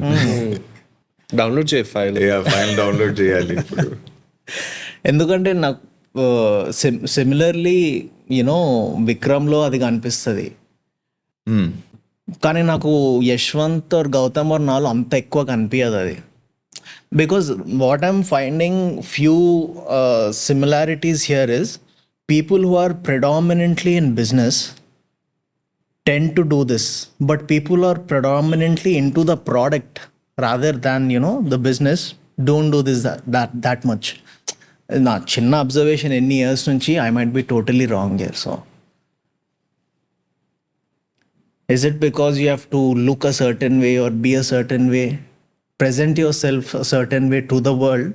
Download చేయ file.
File download చేయాలి ఇప్పుడు.
ఎందుకంటే నాకు similarly విక్రమ్లో అది కనిపిస్తుంది, కానీ నాకు Yashwant are Gautam are నాలో అంత ఎక్కువ కనిపించదు అది. Because what I'm finding few similarities here is people who are predominantly in business tend to do this, but people who are predominantly into the product rather than the business don't do this that much. నా చిన్న observation ఎన్ని years నుంచి, I might be totally wrong here. So is it because you have to look a certain way or be a certain way, present yourself a certain way to the world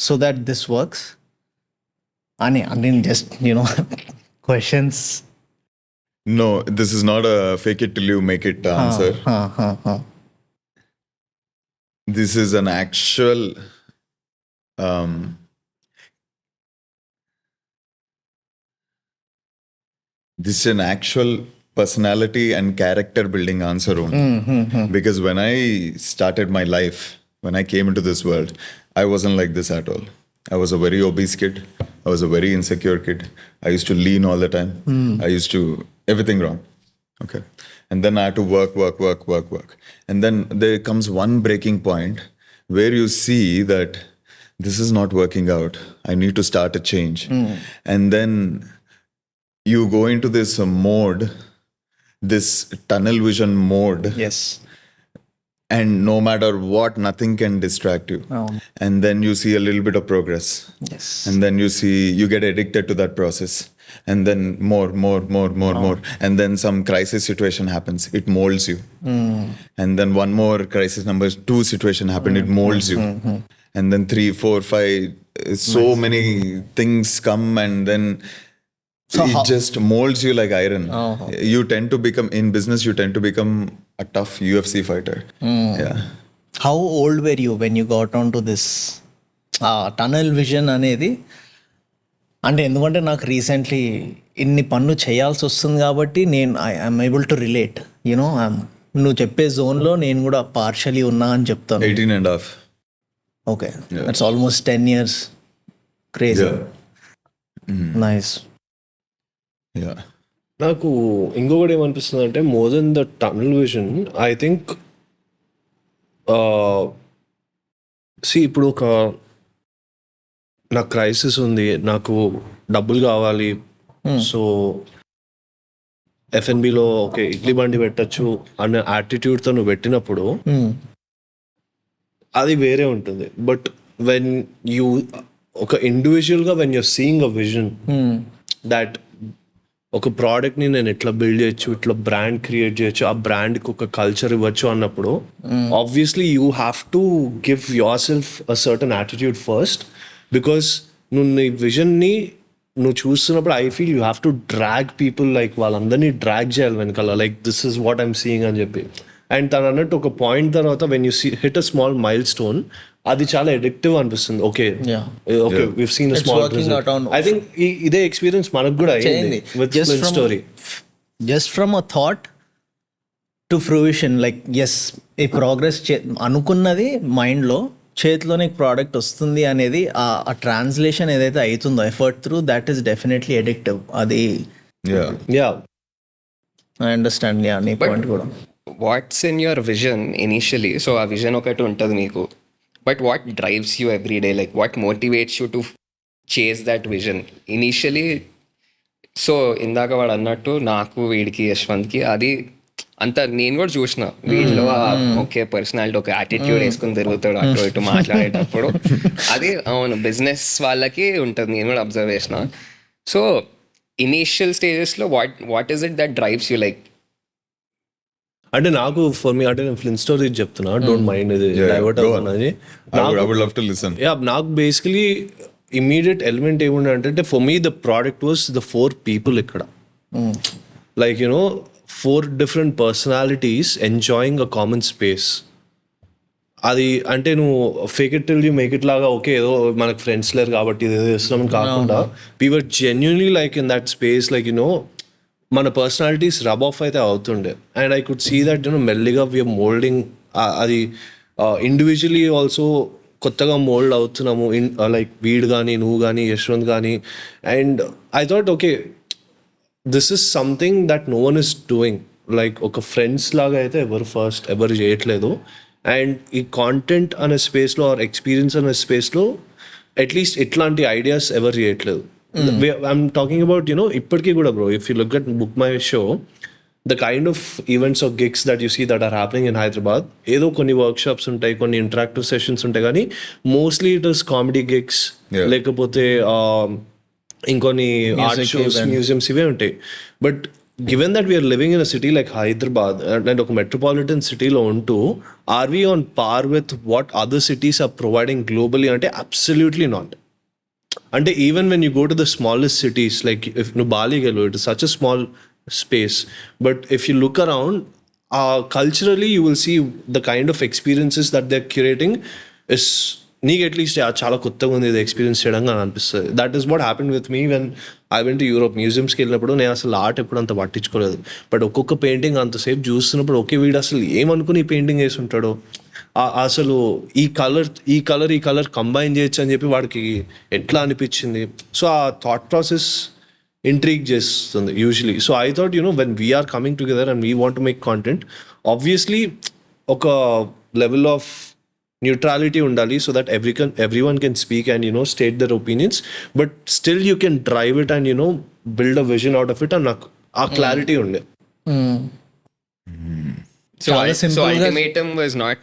so that this works? I mean just questions.
No, this is not a fake it till you make it answer. This is an actual this is an actual personality and character building answer only. Because when I started my life, when I came into this world, I wasn't like this at all. I was a very obese kid. I was a very insecure kid. I used to lean all the time. I used to everything wrong. Okay. And then I had to work. And then there comes one breaking point where you see that this is not working out. I need to start a change. And then you go into this mode, this tunnel vision mode.
Yes.
And no matter what, nothing can distract you. And then you see a little bit of progress.
Yes.
And then you get addicted to that process. And then more. And then some crisis situation happens. It molds you. And then one more crisis number 2 situation happened. It molds you. And then 3, 4, 5, so many things come, and then it just molds you like iron. You tend to become, in business, you tend to become a tough UFC fighter. Yeah.
How old were you when you got onto this tunnel vision అనేది? అంటే ఎందుకంటే నాకు recently ఇన్ని పనులు చేయాల్సి వస్తుంది కాబట్టి నేను I'm able to relate. You know నువ్వు చెప్పే జోన్లో నేను కూడా పార్షలీ ఉన్నా అని చెప్తాను.
18.5.
Okay, that's almost 10 years. Crazy. Nice.
Yeah.
నాకు ఇంకొకటి ఏమనిపిస్తుంది అంటే, more than the tunnel vision, I think ఇప్పుడు నాకు క్రైసిస్ ఉంది, నాకు డబ్బులు కావాలి, సో ఎఫ్ఎన్బిలో ఓకే ఇడ్లీ బండి పెట్టచ్చు అనే యాటిట్యూడ్తో నువ్వు పెట్టినప్పుడు అది వేరే ఉంటుంది. బట్ వెన్ యూ ఒక ఇండివిజువల్గా when your seeing a vision that ఒక ప్రోడక్ట్ని నేను ఎట్లా బిల్డ్ చేయొచ్చు, ఇట్లా బ్రాండ్ క్రియేట్ చేయొచ్చు, ఆ బ్రాండ్కి ఒక కల్చర్ ఇవ్వచ్చు అన్నప్పుడు obviously you have to give your self a certain attitude first. Because నువ్వు నీ విజన్ని నువ్వు చూస్తున్నప్పుడు I feel you have to drag people, like వాళ్ళందరినీ డ్రాగ్ చేయాలి వెనకాల, like this is what I'm seeing అని చెప్పి. అండ్ తను అన్నట్టు ఒక పాయింట్ తర్వాత when you hit a small mile stone, అది చాలా ఎడిక్టివ్ అనిపిస్తుంది. Okay we've seen a small result. I think ఇదే ఎక్స్పీరియన్స్ మనకు కూడా అయ్యింది with Flintstory.
Just from a thought to fruition, like yes, ఈ ప్రోగ్రెస్ అనుకున్నది మైండ్లో, చేతిలోనే ప్రోడక్ట్ వస్తుంది అనేది ఆ ట్రాన్స్లేషన్ ఏదైతే అవుతుందో effort through, that is definitely addictive. అది ఐ అండర్స్టాండ్. నీ పాయింట్ కూడా.
What's in your vision initially? So ఆ విజన్ ఒకటి ఉంటుంది మీకు, but what drives you every day? Like what motivates you to చేస్ దట్ విజన్ ఇనిషియలీ? సో ఇందాక వాడు అన్నట్టు నాకు, వీడికి, యశ్వంత్కి అది అంత నేను కూడా చూసిన. వీడిలో ఒకే పర్సనాలిటీ, ఒక యాటిట్యూడ్ వేసుకుని తిరుగుతాడు అటు ఇటు మాట్లాడేటప్పుడు. అది అవును బిజినెస్ వాళ్ళకి ఉంటుంది, నేను కూడా అబ్జర్వ్ చేసిన. సో ఇనీషియల్ స్టేజెస్లో what is it that drives you? Like
అంటే నాకు ఫర్ మీ అంటే నేను Flintstory చెప్తున్నా, డోంట్ మైండ్ ఇది డైవర్ట్ అవుతున్నది. నాకు బేసికలీ ఇమీడియట్ ఎలిమెంట్ ఏముండే అంటే, for me the product was the 4 people ఇక్కడ. Like you know 4 different personalities enjoying a common space. అది అంటే నువ్వు fake it till you make it లాగా, ఓకే ఏదో మనకు ఫ్రెండ్స్ లేరు కాబట్టి ఇదేదో చేస్తున్నామని కాకుండా, we were genuinely like in that space, like you know మన పర్సనాలిటీస్ రబ్ ఆఫ్ అయితే అవుతుండే. And I could see that you know మెల్లిగా వీఆర్ మోల్డింగ్, అది ఇండివిజువలీ ఆల్సో కొత్తగా మోల్డ్ అవుతున్నాము, లైక్ వీడ్ కానీ, నువ్వు కానీ, యశ్వంత్ కానీ. And I thought okay this is something that no one is doing, like ఒక ఫ్రెండ్స్ లాగా అయితే ఎవరు చేయట్లేదు. అండ్ ఈ కాంటెంట్ అనే స్పేస్లో ఆర్ ఎక్స్పీరియన్స్ అనే స్పేస్లో అట్లీస్ట్ ఇట్లాంటి ఐడియాస్ ఎవరు చేయట్లేదు. I'm talking about, you know, ఇప్పటికీ కూడా bro, if you look at book my show, the kind of events or gigs that you see that are happening in Hyderabad, ఏదో కొన్ని వర్క్షాప్స్ ఉంటాయి, కొన్ని ఇంటరాక్టివ్ సెషన్స్ ఉంటాయి, కానీ mostly it is comedy gigs, లేకపోతే ఇంకొన్ని ఆర్ట్ షోస్, మ్యూజియంస్ ఇవే ఉంటాయి. But given that we're living in a city like Hyderabad and ఒక మెట్రోపాలిటన్ సిటీలో ఉంటూ, are we on par with what other cities are providing globally అంటే అబ్సల్యూట్లీ నాట్. అంటే even when you go to the smallest cities, like if నువ్వు బాలికి వెళ్ళు, it is such a small space, but if you look around culturally you will see the kind of experiences that they are curating is, నీకు at least చాలా కొత్తగా ఉంది ఇది experience చేయడం అని అనిపిస్తుంది. That is what happen with me when I went to Europe మ్యూజియంస్కి వెళ్ళినప్పుడు నేను అసలు ఆర్ట్ ఎప్పుడు అంత పట్టించుకోలేదు. బట్ ఒక్కొక్క పెయింటింగ్ అంతసేపు చూస్తున్నప్పుడు ఒకే వీడు అసలు ఏమనుకుని ఈ పెయింటింగ్ వేసి ఉంటాడో, అసలు ఈ కలర్ కంబైన్ చేయొచ్చు అని చెప్పి వాడికి ఎట్లా అనిపించింది. సో ఆ థాట్ ప్రాసెస్ ఇంట్రీగ్ చేస్తుంది usually. So I thought when we're coming together and we want to make content, obviously ఒక లెవెల్ ఆఫ్ న్యూట్రాలిటీ ఉండాలి so that everyone can speak and state their opinions, but still you can drive it and build a vision out of it. And నాకు ఆ clarity ఉండే.
So ultimatum was not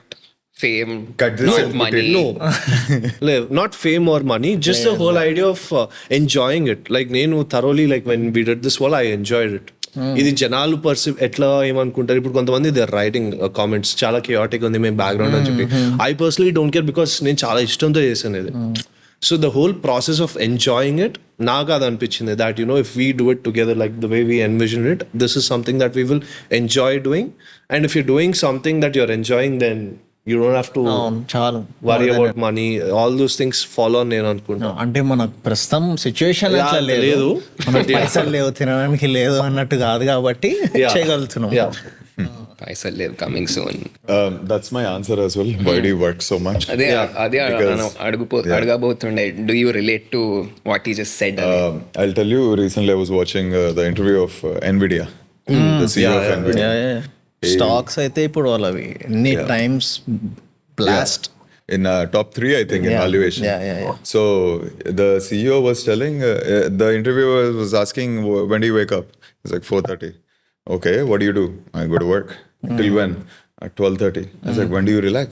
fame, not money.
No, not fame or money, just the whole idea of enjoying it. Like నేను thoroughly, like when we did this wall, I enjoyed it. ఇది జనాలు ఎట్లా ఏమనుకుంటారు. ఇప్పుడు కొంతమంది they are writing comments చాలా కియాటిక్ ఉంది మేము బ్యాక్గ్రౌండ్ అని చెప్పి. I personally don't care because నేను చాలా ఇష్టంతో చేశాను ఇది. So the whole process of enjoying it, నాకు అది అనిపించింది that if we do it together like the way we envision it, this is something that we will enjoy doing. And if you doing something that you're enjoying, then you don't have to worry about money. All those things follow నేను అనుకుంటా.
అంటే మనకు ప్రస్తుతం situation అట్లా లేదు, పైసలు లేవు తినడానికి లేదు అన్నట్టు కాదు కాబట్టి చేయగలుగుతున్నాం.
పైసలు లేవు, coming soon.
That's my answer as well. Why do you work so much?
అదే అడగబోతుండే, do you relate to what he just said?
I'll tell you, recently I was watching the interview of Nvidia, the CEO of Nvidia.
Stocks అయితే ఇప్పుడు వాళ్ళవి ఎన్ని times blast
in top 3 I think in valuation. So the CEO was telling the interviewer was asking, when do you wake up? He's like 4:30. Okay, what do you do? I go to work. Till when? At 12:30. I was like, when do you relax?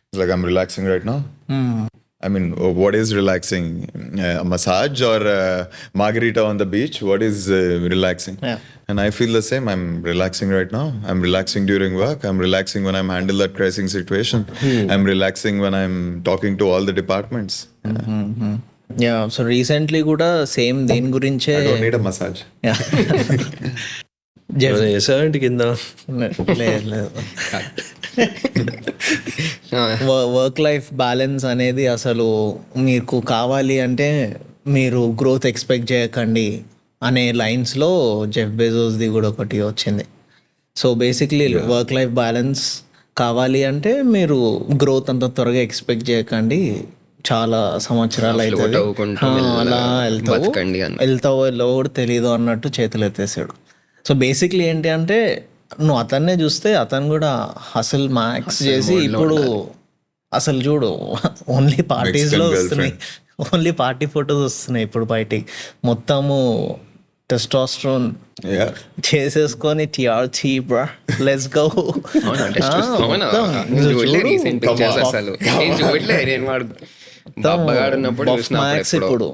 He's like, I'm relaxing right now. I mean, what is relaxing? A massage or margarita on the beach? What is relaxing? And I feel the same. I'm relaxing right now. I'm relaxing during work. I'm relaxing when I'm handling that crisis situation. I'm relaxing when I'm talking to all the departments.
So recently కూడా same దేని గురించే.
I don't need a massage.
చేసారంటే కింద
లేదు work life balance అనేది అసలు మీకు కావాలి అంటే మీరు గ్రోత్ ఎక్స్పెక్ట్ చేయకండి అనే లైన్స్లో జెఫ్ బెజోస్ది కూడా ఒకటి వచ్చింది. So basically work life balance కావాలి అంటే మీరు గ్రోత్ అంత త్వరగా ఎక్స్పెక్ట్ చేయకండి, చాలా సంవత్సరాలు అవుతుంది అలా వెళ్తావో వెళ్ళవో కూడా తెలీదు అన్నట్టు చేతులు ఎత్తేసాడు. సో బేసిక్లీ ఏంటి అంటే నువ్వు అతన్నే చూస్తే అతను కూడా హసల్ మ్యాక్స్ చేసి ఇప్పుడు అసలు చూడు ఓన్లీ పార్టీస్లో వస్తున్నాయి, ఓన్లీ పార్టీ ఫొటోస్ వస్తున్నాయి ఇప్పుడు బయటికి. మొత్తము టెస్టోస్టెరోన్ చేసేసుకొని టిఆర్టీ బ్రా లెట్స్ గో. ఇప్పుడు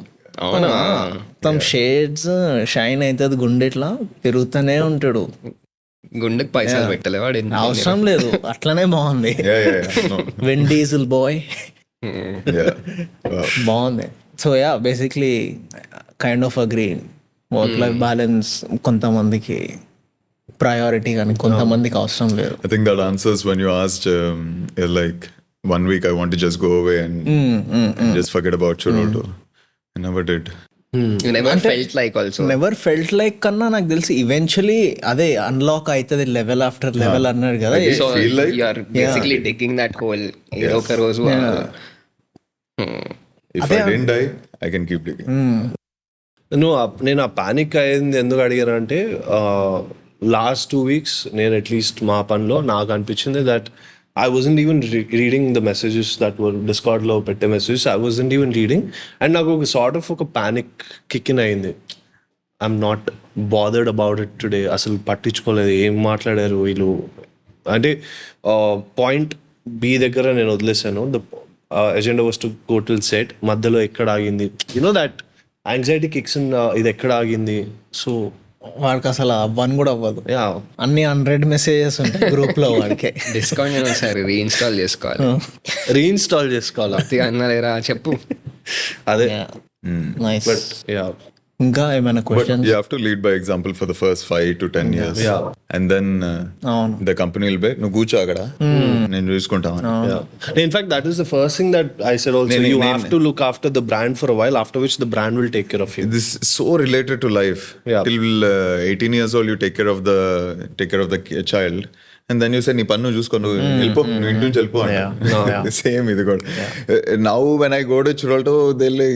మొత్తం షేడ్స్ షైన్ అవుతుంది, గుండె ఇట్లా పెరుగుతూనే ఉంటాడు.
గుండెకి పైసలు పెట్టలే వాడు,
అవసరం లేదు, అట్లనే బాగుంది. విన్ డీజిల్ బాయ్ బాగుంది. So basically kind of agree, work life balance కొంతమందికి ప్రయారిటీ కానీ కొంతమందికి అవసరం లేదు.
I think that answers when you asked like 1 week I want to just go away and just forget about Churrolto. I never did.
You never felt like also.
Never felt like కన్నా నాకు తెలిసి eventually అదే unlock అవుతుంది level after level అన్నాడు కదా.
So you are basically digging that hole. ఏదో ఒక రోజు
If I didn't die, I can keep digging.
నేను ఆ పానిక్ అయింది ఎందుకు అడిగానంటే లాస్ట్ 2 weeks నేను అట్లీస్ట్ మా పనిలో నాకు అనిపించింది that I wasn't even reading the messages that were Discord-లో పెట్టే messages. I wasn't even reading. And నాకు ఒక sort of ఒక panic kick in అయింది. I'm not bothered about it today. అసలు పట్టించుకోలేదు ఏం మాట్లాడారు వీళ్ళు అంటే. పాయింట్ బి దగ్గర నేను వదిలేసాను. The agenda was to go till set. మధ్యలో ఎక్కడ ఆగింది, దట్ యాంగ్జైటీ కిక్స్ ఇన్, ఇది ఎక్కడ ఆగింది. సో
వాడికి అసలు వన్ కూడా అవ్వదు, అన్ని 100 మెసేజెస్ ఉంటాయి గ్రూప్ లో. వాడికి
డిస్కౌంట్ ఒకసారి రీఇన్స్టాల్ చేసుకోవాలి
చేసుకోవాలి
అన్నలేరా చెప్పు.
అదే
నైస్.
బట్
ఇంకా ఏమైనా
But
questions?
you have to lead by example for the first 5 to 10 years.
Yeah.
And then
అవును.
the company will be, నువ్వు కూర్చో అక్కడ నేను చూసుకుంటాను.
Yeah. In fact, that is the first thing that I said also. You have to look after the brand for a while, after which the brand will take care of you.
This is so related to life.
Yeah.
Till 18 years old, you take care of the child. And then you say, నీ పన్ను చూసుకో, నువ్వు వెళ్ళిపో, నువ్వు ఇంటి నుంచి వెళ్ళిపో. Same ఇది కూడా. Now when I go to Churrolto,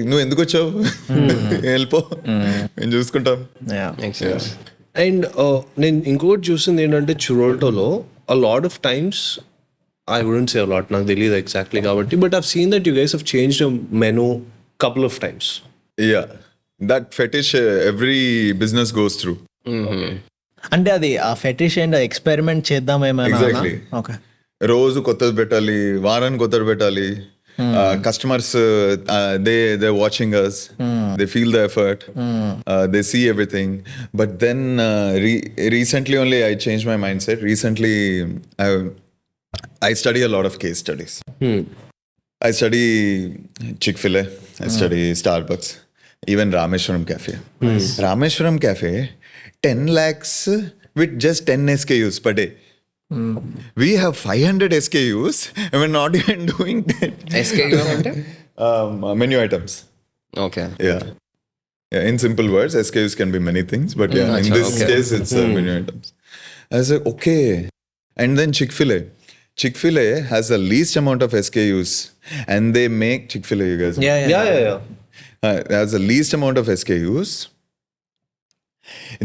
నువ్వు ఎందుకు వచ్చావు, వెళ్ళిపో, నేను చూసుకుంటాం.
Makes sense.
And నేను ఇంకోటి చూసింది ఏంటంటే Churroltoలో a lot of times, I wouldn't say a lot, నాకు తెలియదు exactly కాబట్టి, but I've seen that you guys have changed your menu couple of times.
Yeah. That fetish every business goes through.
అంటే అది ఆ ఫెటిష్ అండ్ ఎక్స్పెరిమెంట్ చేద్దామేమైనా?
Exactly.
ఓకే.
రోజు కొత్తది పెట్టాలి, వారానికి కొత్తది పెట్టాలి. Customers, they're watching us. They feel the effort. They see everything. But then recently only I changed my mindset. Recently I study a lot of case studies. I study Chick-fil-A. I study Starbucks. Even Rameshwaram Cafe. Rameshwaram Cafe, 10 lakhs with just 10 SKUs per day. We have 500 SKUs and we're not even doing that.
SKU అంటే?
Menu items.
Okay.
Yeah. In simple words, SKUs can be many things, but yeah, in this case, it's menu items. I was like, okay. And then Chick-fil-A. Chick-fil-A has the least amount of SKUs, and they make Chick-fil-A, you guys know.
Yeah.
Has the least amount of SKUs.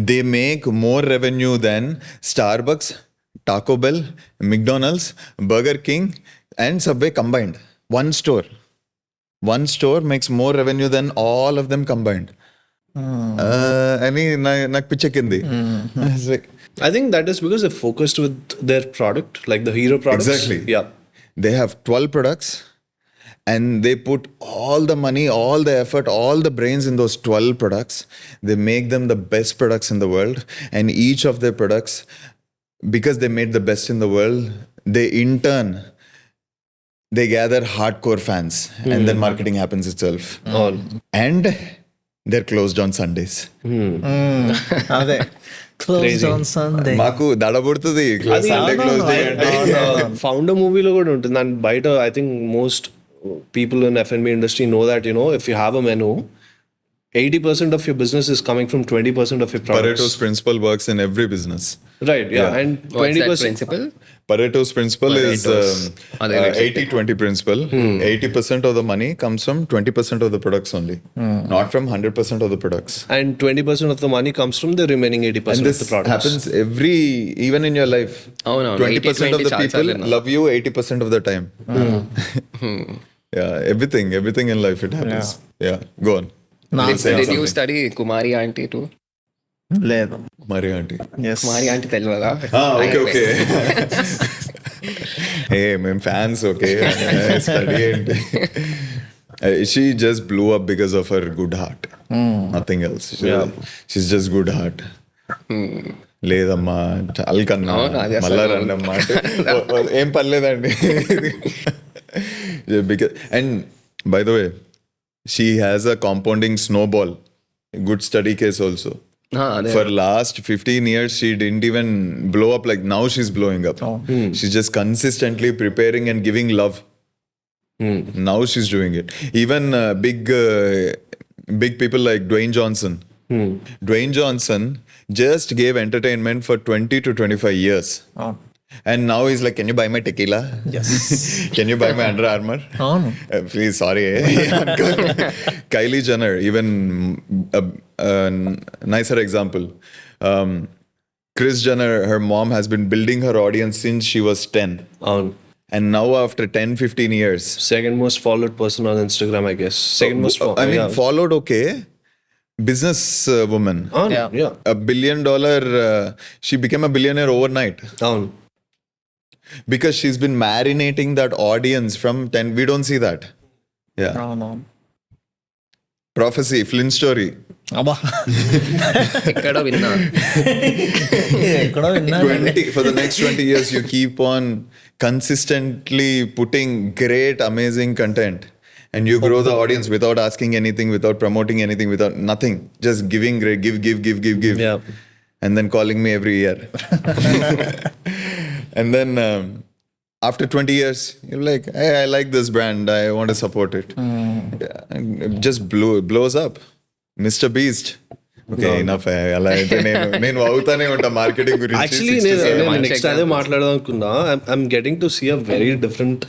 They make more revenue than Starbucks, Taco Bell, McDonald's, Burger King, and Subway combined. One store makes more revenue than all of them combined. అని నాకు పిచ్చెక్కింది.
I think that is because they're focused with their product, like the hero products.
Exactly.
Yeah.
They have 12 products and they put all the money, all the effort, all the brains in those 12 products. They make them the best products in the world, and each of their products, because they made the best in the world, they in turn they gather hardcore fans, and then marketing happens itself. And they're closed on Sundays.
అదే close on Sunday.
మాకు దడబడుతుంది Sunday close day అంటే.
Founder మూవీలో కూడా ఉంటుంది. And బయట I think most people in F&B industry know that, you know, if you have a menu, 80% of your business is coming from 20% of your products.
Pareto's principle works in every business.
Right, yeah. And
What's
20%
that principle?
Pareto's principle is 80-20 principle. 80% of the money comes from 20% of the products only, not from 100% of the products.
And 20% of the money comes from the remaining 80%
And
of the products.
happens even in your life.
Oh, no,
20% of the people love you 80% of the time. Yeah, everything in life it happens. Yeah, go on.
Did you study Kumari Aunty too?
లేదు.
Kumari Aunty.
Yes.
Kumari Aunty తెలియదా?
Okay. Hey, మేము fans, okay. Study ఏంటి? She just blew up because of her good heart. Nothing else. She's just good heart. లేదమ్మా చాలకన్నా మళ్ళా రండమ్మా అంటే ఏం పర్లేదండి. And by the way, she has a compounding snowball, a good study case also. For last 15 years, she didn't even blow up like now she's blowing up. She's just consistently preparing and giving love. Now she's doing it. Even big people like Dwayne Johnson. Dwayne Johnson just gave entertainment for 20 to 25 years. And now he's like, can you buy my tequila?
Yes.
Can you buy my Under Armour? Please, sorry. Kylie Jenner, even a nicer example. Kris Jenner, her mom has been building her audience since she was 10. And now after 10-15 years.
Second most followed person on Instagram, I guess. Second most followed.
I mean, followed, okay. Business woman.
Yeah.
$1 billion. She became a billionaire overnight. Because she's been marinating that audience from 10. We don't see that. Yeah. Prophecy, Flintstory.
అబ్బా
ఎక్కడో విన్నా.
For the next 20 years, you keep on consistently putting great, amazing content. And you grow the audience without asking anything, without promoting anything, without nothing. Just giving, give.
Yeah.
And then calling me every year. And then after 20 years, you're like, hey, I like this brand. I want to support it. Yeah, and it just blows up. Mr. Beast. Okay, enough. అలా అయితే నేను అవుతానే ఉంటా marketing గురించి.
Actually, నేను next అదే మాట్లాడదాం అనుకున్నా. I'm getting to see a very different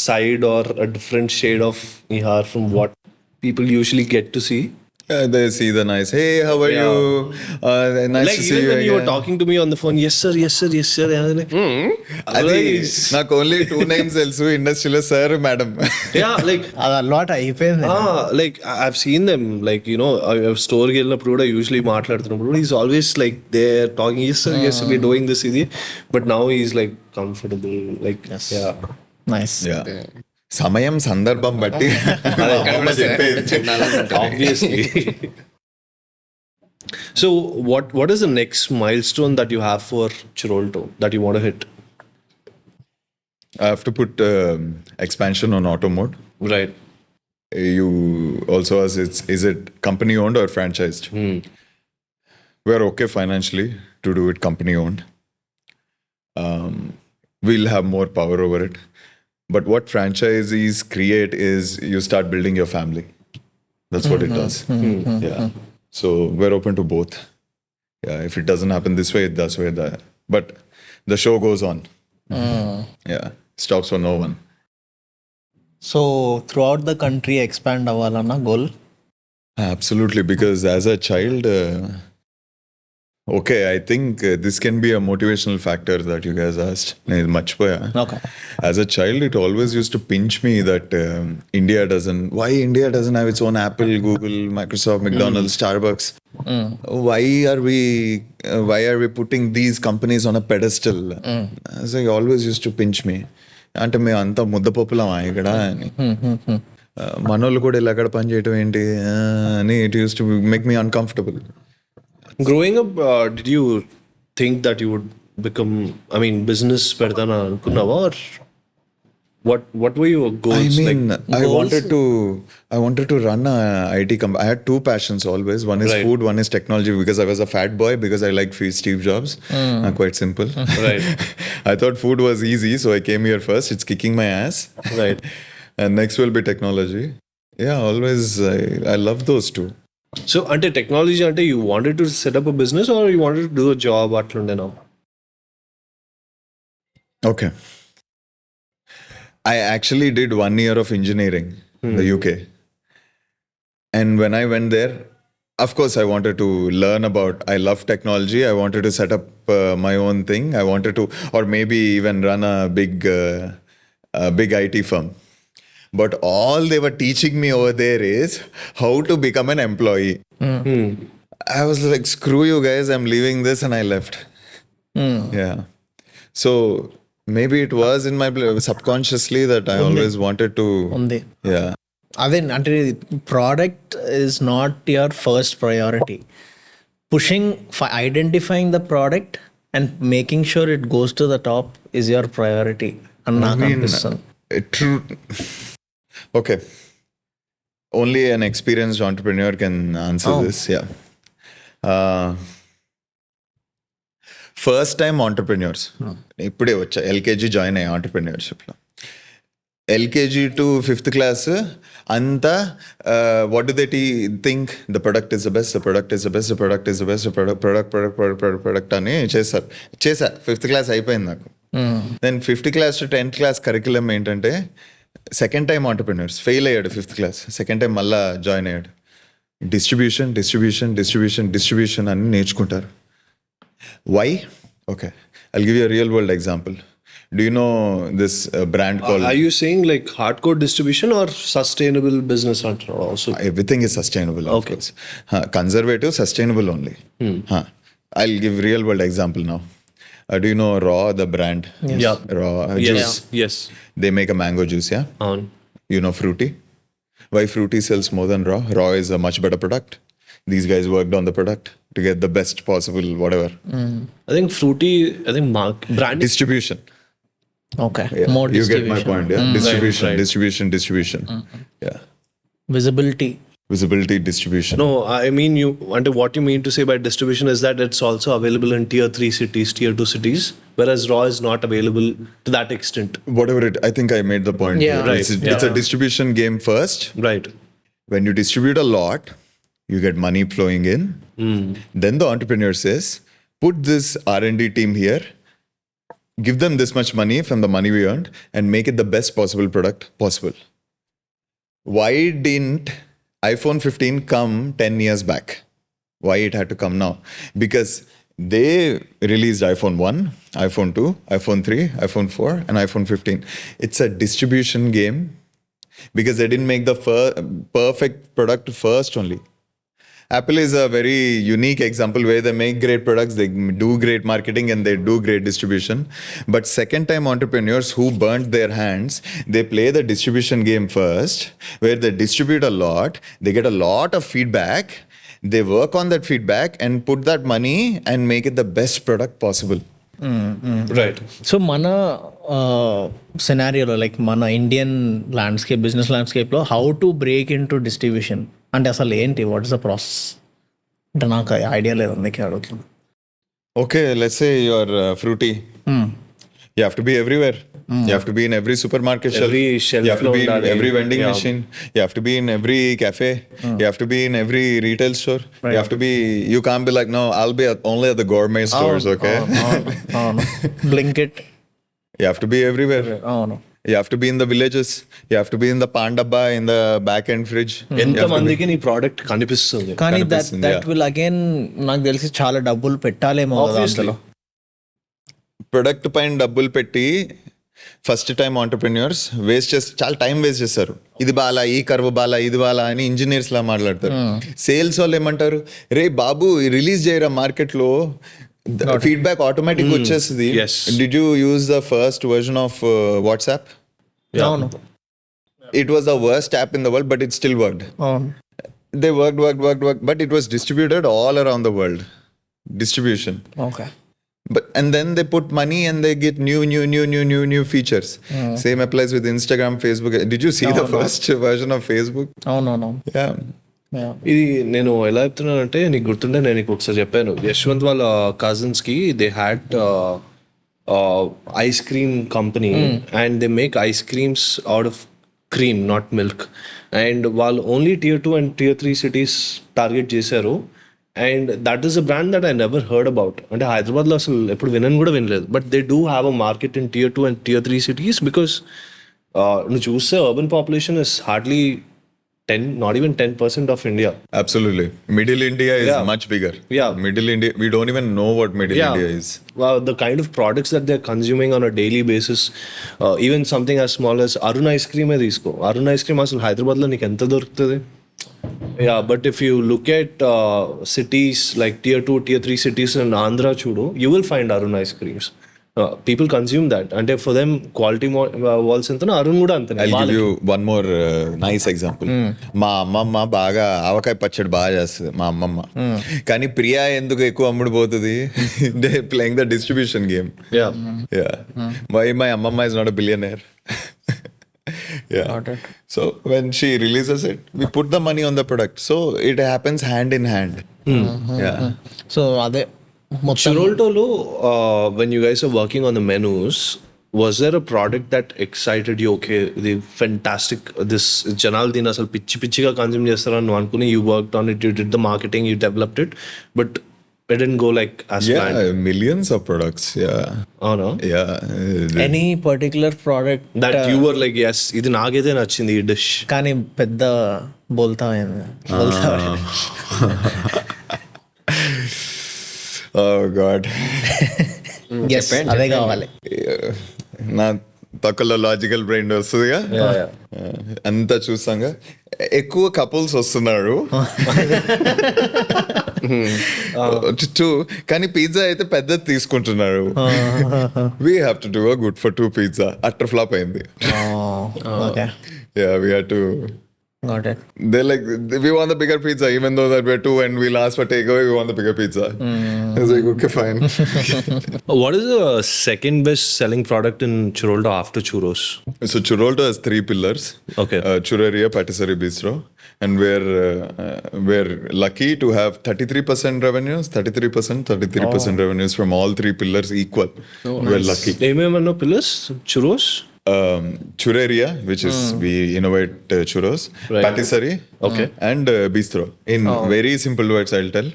side or a different shade of Neehar from what people usually get to see.
They see the nice, hey, how are you? Nice
Like
to see
even
you
when you were
again.
talking to me on the phone, yes sir.
అది నాకు only 2 names తెలుసు ఇండస్ట్రీలో, sir madam.
Yeah, like
అది అలవాటు అయిపోయింది.
like I've seen them, like you know, స్టోర్కి వెళ్ళినప్పుడు కూడా యూజువలీ మాట్లాడుతున్నప్పుడు he's always like there talking, yes sir, we're doing this ఇది, but now he's like comfortable, like yeah.
Nice.
సమయం సందర్భం బట్టి
Obviously. So what is the next milestone that you have for Churrolto that you want to hit?
I have to put expansion on auto mode.
Right.
You also ask, is it company owned or franchised? We're okay financially to do it company owned. We'll have more power over it. But what franchisees create is you start building your family. That's what it does. Yeah. So we're open to both. Yeah. If it doesn't happen this way, that's way that. But the show goes on. Yeah. Stops for no one.
So throughout the country expand అవ్వాలన్న goal?
Absolutely. Because as a child, okay, I think this can be a motivational factor that you guys asked.
Okay.
As a child, it always used to pinch me that why India doesn't have its own Apple, Google, Microsoft, McDonald's, Starbucks. Why are we putting these companies on a pedestal? So it always used to pinch me. అంటే మేము అంతా ముద్దపప్పులమా ఇక్కడ అని, మనోళ్ళు కూడా ఇలా అక్కడ పని చేయటం ఏంటి అని it use to make me uncomfortable.
Growing up, did you think that you would become, business pedana anukunnava, or what were your goals?
I mean, I wanted to run a IT company. I had 2 passions always. One is
Right.
food, one is technology, because I was a fat boy, because I liked Steve Jobs. Quite simple.
Right.
I thought food was easy, so I came here first. It's kicking my ass.
Right.
And next will be technology. Yeah, always I love those 2.
So ante technology ante you wanted to set up a business or you wanted to do a job atlunde now?
Okay. I actually did 1 year of engineering in the UK. And when I went there, of course, I wanted to learn about, I love technology. I wanted to set up my own thing. I wanted to, or maybe even run a big IT firm. But all they were teaching me over there is how to become an employee. I was like, screw you guys, I'm leaving this, and I left. Yeah. So maybe it was in my subconsciously that I always wanted to.
ఉంది.
Yeah.
అదే అంటే product is not your first priority. Pushing identifying the product and making sure it goes to the top is your priority అని నాకు అనిపిస్తుంది.
True. Okay. Only an experienced entrepreneur can answer this. Yeah. First time entrepreneurs. ఇప్పుడే వచ్చా LKG join అయ్యా ఆంటర్ప్రెన్యూర్షిప్లో. LKG to 5th class అంతా what do they think the product is the best, the product is the best, the product is the best, product అని చేశా 5th class అయిపోయింది నాకు. Then 5th class to 10th class curriculum ఏంటంటే second time entrepreneurs. Fail అయ్యాడు 5th class, second time మళ్ళా join అయ్యాడు. Distribution అని నేర్చుకుంటారు. Why? Okay, I'll give you a real world example. Do you know this brand called...
Are you saying like hardcore distribution or sustainable business also?
Everything is sustainable, of course. Conservative, sustainable only. I'll give real world example now. Do you know Raw, the brand?
Yes.
Yeah.
Raw
Yes.
juice.
Yes.
They make a mango juice, yeah? You know Fruity? Why Fruity sells more than Raw? Raw is a much better product. These guys worked on the product to get the best possible whatever.
I think Fruity, brand
Distribution.
Okay.
Yeah.
More
You get my
distribution.
point. Yeah. Distribution,
Right.
distribution. Yeah.
Visibility.
Visibility, distribution.
No, I mean, what you mean to say by distribution is that it's also available in tier 3 cities, tier 2 cities, whereas Raw is not available to that extent.
Whatever it, I think I made the point.
Yeah.
here.
Right.
It's a distribution game first.
Right.
When you distribute a lot, you get money flowing in. Then the entrepreneur says, put this R&D team here, give them this much money from the money we earned, and make it the best possible product possible. Why didn't iPhone 15 come 10 years back? Why it had to come now? Because they released iPhone 1, iPhone 2, iPhone 3, iPhone 4, and iPhone 15. It's a distribution game because they didn't make the perfect product first only. Apple is a very unique example where they make great products, they do great marketing, and they do great distribution. But second-time entrepreneurs who burnt their hands, they play the distribution game first, where they distribute a lot, they get a lot of feedback, they work on that feedback and put that money and make it the best product possible.
Right.
So మన సినారియోలో like మన Indian landscape business ల్యాండ్స్కేప్లో how to break in to distribution అంటే అసలు ఏంటి what is the process అంటే నాకు idea లేదు అందుకే అడుగుతున్నాను.
Okay, let's say you're fruity. You have to be everywhere. You have to be in every supermarket shelf.
Every shelf
You have to be in
ఉండాలి.
every vending
Yeah.
machine. You have to be in every cafe. You have to be in every retail store. You have to be. You can't be like, no, I'll be only at the gourmet stores. Okay.
అవును Blinkit
You have to be everywhere.
అవును
You have to be in the villages. You have to be in the pan dabba, in the back end fridge.
ఎంత మందికి నీ product కనిపిస్తుంది?
కానీ that
కనిపిస్తుంది,
that will again నాకు తెలిసి చాలా డబ్బులు పెట్టాలేమో కదా
Obviously.
అందులో.
ప్రొడక్ట్ పైన డబ్బులు పెట్టి ఫస్ట్ టైం ఆంటర్ప్రెన్యూర్స్ వేస్ట్ చేసి చాలా టైం వేస్ట్ చేస్తారు. ఇది బాలా, ఈ కర్వ్ బాలా, ఇది బాలా అని ఇంజనీర్స్ లా మాట్లాడతారు. సేల్స్ వాళ్ళు ఏమంటారు, రే బాబు రిలీజ్ చేయరా మార్కెట్ లో, ఫీడ్బ్యాక్ ఆటోమేటిక్ వచ్చేస్తుంది.
Yes.
Did you use the first version of WhatsApp?
అవును
It was the worst app in the world, but it still worked.
అవును
They worked, but it was distributed all around the world. Distribution.
Okay
But and then they put money and they get new features. Same applies with Instagram, Facebook. Did you see the first version of Facebook?
అవునవును
Yeah.
ఇది నేను ఎలా చెప్తున్నానంటే, నీకు గుర్తుంటే నేను నీకు ఒకసారి చెప్పాను, యశ్వంత్ వాళ్ళ కజిన్స్ కి they had ice cream company and they make ice creams out of cream, not milk. And వాళ్ళు only tier 2 and tier 3 cities target చేశారు. And that is a brand that I never heard about. అంటే హైదరాబాద్లో అసలు ఎప్పుడు వినలేదు. But they do have a market in tier 2 and tier 3 cities because నువ్వు చూస్తే urban population is hardly 10, not even 10% of India.
Absolutely. Middle India is much bigger.
Yeah.
Middle India, we don't even know what Middle India is.
Well, the kind of products that they're consuming on a daily basis, even something as small as Arun ice cream ఏ తీసుకో. Arun ice cream అసలు హైదరాబాద్లో నీకు ఎంత దొరుకుతుంది? Yeah, but if you look at cities like tier 2, tier 3 cities in Andhra chudu, you will find Arun ice creams. People consume that. And for them, quality walls and Arun kuda antane.
I'll give you one more nice example. మా అమ్మమ్మ బాగా ఆవకాయ పచ్చడి బాగా చేస్తుంది మా అమ్మమ్మ. కానీ ప్రియా ఎందుకు ఎక్కువ అమ్ముడుపోతుంది? They playing the distribution game.
Yeah.
Why my ammamma is not a billionaire? Yeah. So when she releases it, we put the money on the product. So it happens hand in hand. Yeah.
So అదే మొత్తం
Churrolto, when you guys are working on the menus, was there a product that excited you? Okay, the fantastic, this janal din asal pichiga consume chestaranu nu anukuni, you worked on it, you did the marketing, you developed it, but it didn't go like as planned.
Yeah, millions of products. Yeah.
Oh no.
Yeah.
Any particular product
That you were like, yes, ఇది నాకైతే నచ్చింది ఈ dish.
కానీ పెద్ద బోల్తా
Oh God.
అదే కావాలి.
నా తక్కువ లాజికల్ బ్రెయిన్ వస్తుందిగా. అంతా చూస్తాంగా. ఎక్కువ కపుల్స్ వస్తున్నారు. కానీ పిజ్జా అయితే పెద్దది తీసుకుంటున్నారు. We have to do a good for two pizza. Utter flop అయింది.
Okay
Yeah, we had to
Got it.
They're like, we want the bigger pizza, even though that we're 2 and we'll ask for takeaway, we want the bigger pizza. I was like, okay, fine.
What is the second best selling product in Churrolto after churros?
So Churrolto has 3 pillars.
Okay.
Churreria, patisserie, bistro. And we're lucky to have 33% revenues, 33% revenues from all 3 pillars equal. We're lucky.
ఏమేమన్నా pillars? Churros?
Churreria, which is we innovate churros,
Right.
patisserie,
Okay.
and bistro. In very simple words, I'll tell.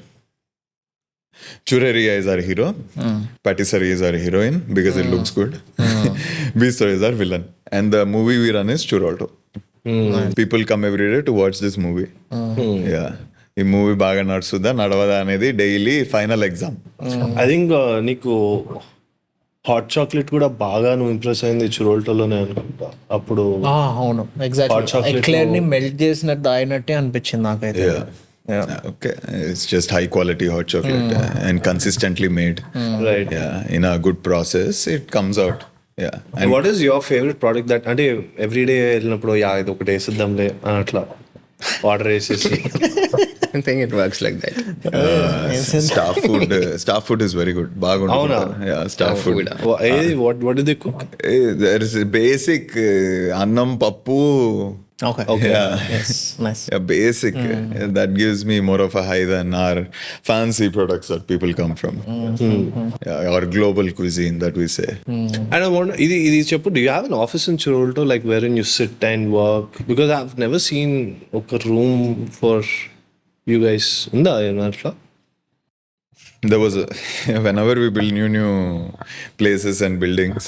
Churreria is our hero. Patisserie is our heroine because it looks good. Bistro is our villain. And the movie we run is Churrolto. People come every day to watch this movie. Yeah. ఈ movie బాగా నడుస్తుందా నడవదా అనేది daily final exam.
I think నీకు hot chocolate కూడా బాగా నువ్వు impress అయింది చురోల్టోలోనే అనుకుంటా అప్పుడు.
అవును,
Hot
ఎగ్జాక్ట్లీ.
chocolate
ఎక్లేర్ ని మెల్ట్ చేసినట్టు తాగినట్టే అనిపించింది నాకైతే.
Okay, it's just high quality hot chocolate and consistently made.
Right.
Yeah, in a good process it comes out. Yeah. And
what is your favourite product that అంటే every day వెళ్ళినప్పుడు ఇది ఒకటి వేసిద్దాంలే అని అట్లా ఆర్డర్ వేసేసి.
I think it works like that.
staff food is very good. బాగుంటుంది.
అవునా?
Yeah, staff food.
What do they cook?
There is a basic అన్నం పప్పు.
Okay.
Yeah.
Yes, nice.
Yeah, basic. That gives me more of a high than our fancy products that people come from. Yeah, or global cuisine that we say.
And I wonder, ఇది చెప్పు, do you have an office in Churrolto like wherein you sit and work? Because I've never seen ఒక room for you guys. ఉందా అట్లా?
There was whenever we build new places and buildings,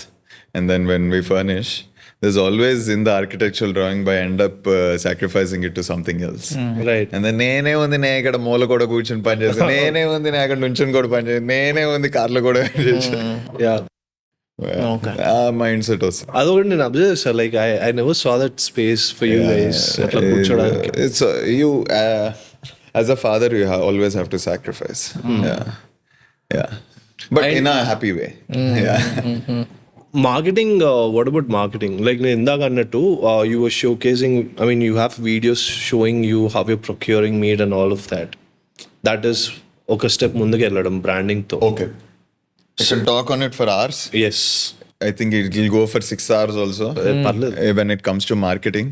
and then when we furnish, there's always in the architectural drawing by end up sacrificing it to something else.
Right.
And then నేనే ఉంది నేను ఇక్కడ మూల కూడా కూర్చొని పని చేస్తాను, నేనే ఉంది నేను అక్కడ నుంచొని కూడా పని చేస్తాను, నేనే ఉంది కార్లో కూడా
Yeah.
ఆ మైండ్ సెట్ వస్తుంది.
అదొకటి నేను అబ్జర్వ్ చేస్తాను. Like I never saw that space for you guys అట్లా కూర్చోడానికి.
It's you as a father you always have to sacrifice. Yeah, but in a happy way.
Marketing, what about marketing? Like నేను ఇందాక అన్నట్టు you were showcasing, I mean you have videos showing you how you procuring meat and all of that. That is ఒక step ముందుకు వెళ్ళడం బ్రాండింగ్తో.
Okay, I can talk on it for hours.
Yes.
I think it will go for 6 hours also. When it comes to marketing.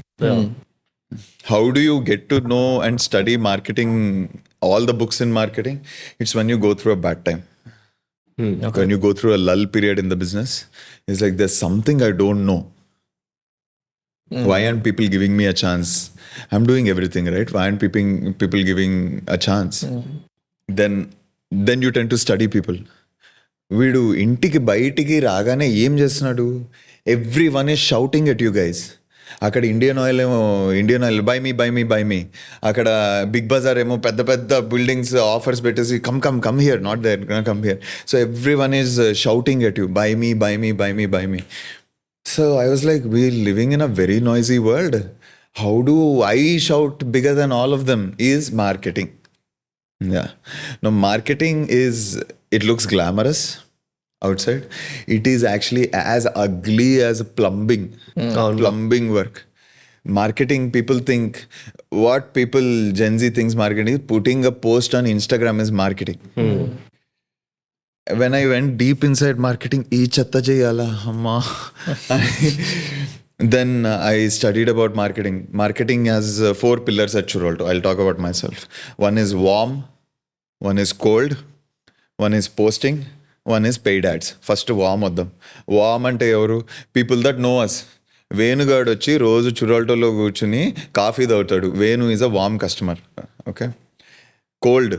How do you get to know and study marketing, all the books in marketing? It's when you go through a bad time. When you go through a lull period in the business, it's like there's something I don't know. Why aren't people giving me a chance? I'm doing everything right. Why aren't people giving a chance? Then you tend to study people. వీడు ఇంటికి బయటికి రాగానే ఏం చేస్తున్నాడు? Every one is shouting at you guys. అక్కడ Indian Oil by me. అక్కడ Big Bazaar ఏమో పెద్ద పెద్ద బిల్డింగ్స్ ఆఫర్స్ పెట్టేసి come here, not there, come here. So every one is shouting at you, by me. So I was like, we living in a very noisy world. How do I shout bigger then all of them? Is marketing. Yeah. No, marketing it looks glamorous outside. It is actually as ugly as plumbing work. Marketing, people think, what people Gen Z thinks marketing is putting a post on Instagram is marketing. When I went deep inside marketing, ee chatta cheyala amma. Then I studied about marketing. Marketing has 4 pillars at Churrolto. I'll talk about myself. One is warm, one is cold, one is posting, one is paid ads. First warm వద్దాం. Warm అంటే ఎవరు? People that know us. వేణుగాడు వచ్చి రోజు చురాల్టోలో కూర్చుని coffee తాగుతాడు. Venu is a warm customer. Okay. Cold,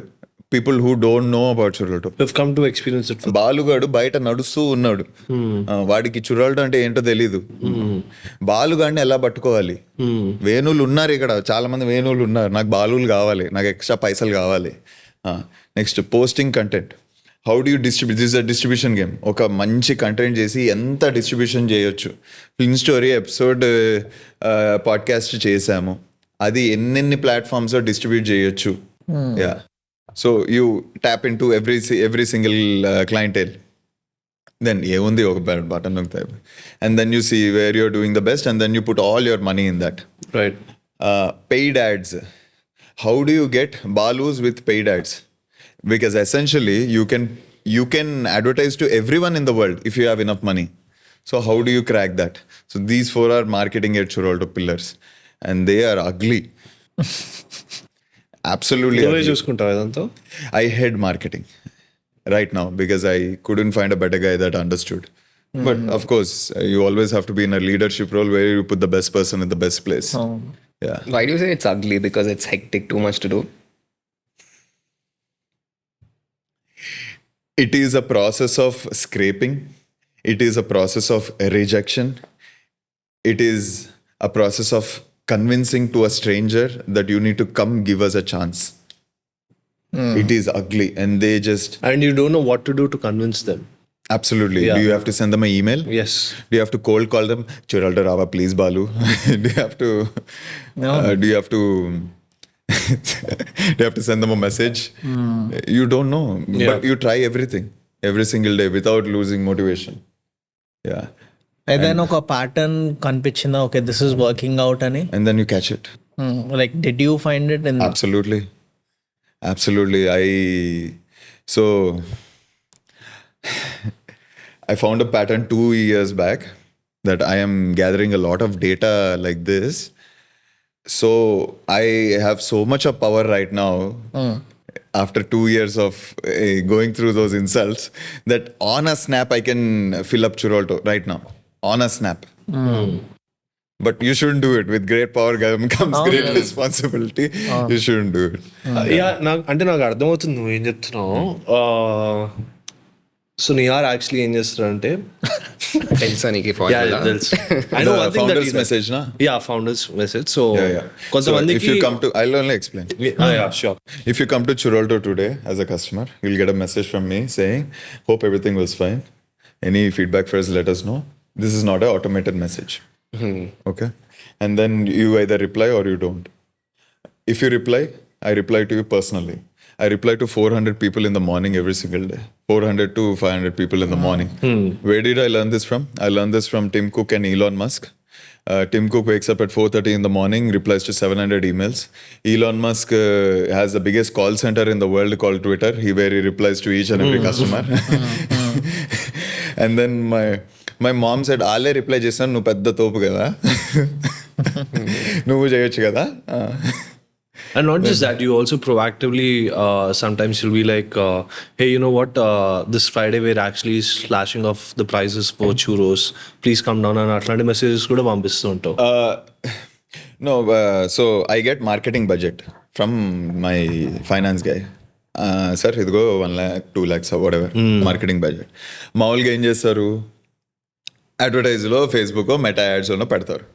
people who don't know about Churrolto.
Come to experience it.
బాలుగాడు బయట నడుస్తూ ఉన్నాడు, వాడికి చురాల్టో అంటే ఏంటో తెలీదు. బాలుగాడిని ఎలా పట్టుకోవాలి? వేణువులు ఉన్నారు ఇక్కడ, చాలా మంది వేణువులు ఉన్నారు. నాకు బాలువులు కావాలి, నాకు ఎక్స్ట్రా పైసలు కావాలి. Next posting content. How do you distribute? This is a distribution game. ఒక మంచి కంటెంట్ చేసి ఎంత డిస్ట్రిబ్యూషన్ చేయొచ్చు. ఫ్లిన్స్టోరీ ఎపిసోడ్ పాడ్కాస్ట్ చేసాము, అది ఎన్నెన్ని ప్లాట్ఫామ్స్లో డిస్ట్రిబ్యూట్ చేయొచ్చు. Yeah. So you tap into every single clientele. Then ఏముంది, ఒక button నొక్కుతాయి, and then you see where you're doing the best, and then you put all your money in that.
Right.
paid ads. How do you get balus with paid ads? Because essentially you can advertise to everyone in the world if you have enough money. So how do you crack that? So these 4 are marketing at Churrolto pillars, and they are ugly. Absolutely
నువ్వే
ugly.
చూసుకుంటావు ఇదంతా.
I hate marketing right now because I couldn't find a better guy that understood. But of course, you always have to be in a leadership role where you put the best person in the best place. Yeah.
Why do you say it's ugly? Because it's hectic, too much to do?
It is a process of scraping. It is a process of rejection. It is a process of convincing to a stranger that you need to come give us a chance. It is ugly, and they just
And you don't know what to do to convince them.
absolutely.
Yeah.
Do you have to send them an email?
Yes.
Do you have to cold call them? Churrolto Rava, please, Balu. Do you have to? Do you have to? Do you have to send them a message? You don't know, but you try everything every single day without losing motivation. Yeah,
ఏదైనా ఒక pattern కనిపించిందా, okay this is working out అని?
and then you catch it.
Like did you find it in?
Absolutely. I found a pattern 2 years back that I am gathering a lot of data like this. So I have so much of power right now after 2 years of going through those insults that on a snap I can fill up Churrolto right now. On a snap. But you shouldn't do it. With great power comes great responsibility. You shouldn't do it.
నాకు అర్థమవుతుంది నువ్వు ఏం చెప్తున్నావు. So Neehar actually ఏం చేస్తాడంటే,
తెలుసా నీకు
తెలుసు. I know
The
one thing that
founder's
he does.
message, na?
Yeah, founder's message. So
So
కొంతమందికి
if you come to, I'll only explain.
yeah, sure.
If you come to Churrolto today as a customer, you'll get a message from me saying, hope everything was fine. Any feedback for us, let us know. This is not an automated message. Okay? And then you either reply or you don't. If you reply, I reply to you personally. I reply to 400 people in the morning every single day. 400 to 500 people in the morning. Where did I learn this from? I learned this from Tim Cook and Elon Musk. Tim Cook wakes up at 4:30 in the morning, replies to 700 emails. Elon Musk has the biggest call center in the world called Twitter, where he replies to each and every customer. And then my mom said, "Alle reply చేస్తాను, నువ్వు పెద్ద తోపు కదా, నువ్వు చేయొచ్చు కదా."
And not just that, you also proactively sometimes you'll be like, hey, you know what, this Friday we're actually slashing off the prices for churros, please come down, and atlante messages kuda పంపిస్తూ ఉంటావు.
No, so I get marketing budget from my finance guy. Sir, ఇదిగో 1 lakh, 2 lakhs or whatever, marketing budget. మామూలుగా ఏం చేస్తారు, అడ్వర్టైజ్లో Facebook meta యాడ్స్లో పెడతారు.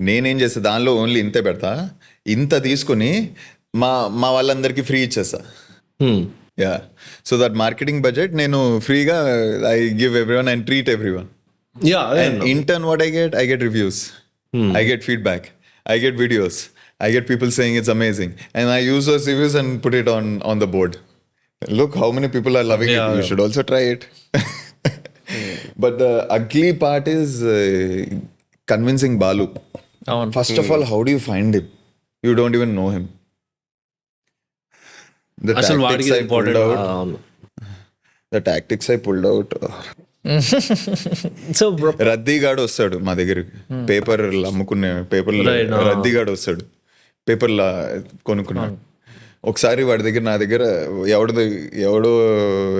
నేనేం చేస్తా, దానిలో ఓన్లీ ఇంతే పెడతా, ఇంత తీసుకుని మా వాళ్ళందరికీ ఫ్రీ ఇచ్చేస్తా. Yeah, so that marketing budget నేను ఫ్రీగా I give everyone and treat everyone.
Yeah,
And in turn, what I get reviews, I get feedback, I get videos, I get people saying it's amazing, and I use those reviews and put it on the board. Look how many people are loving it. You should also try it. But the ugly part is convincing Balu. First of all, how do you find him? You don't even know him. The
అసలు
tactics
వాడికి
I pulled
important.
out. The tactics I pulled out.
So
రద్దీగాడు వస్తాడు మా దగ్గరికి, పేపర్లు అమ్ముకునే పేపర్లు. రద్దీగాడు వస్తాడు, పేపర్లు కొనుక్కున్నాడు. ఒకసారి వాడి దగ్గర, నా దగ్గర ఎవడో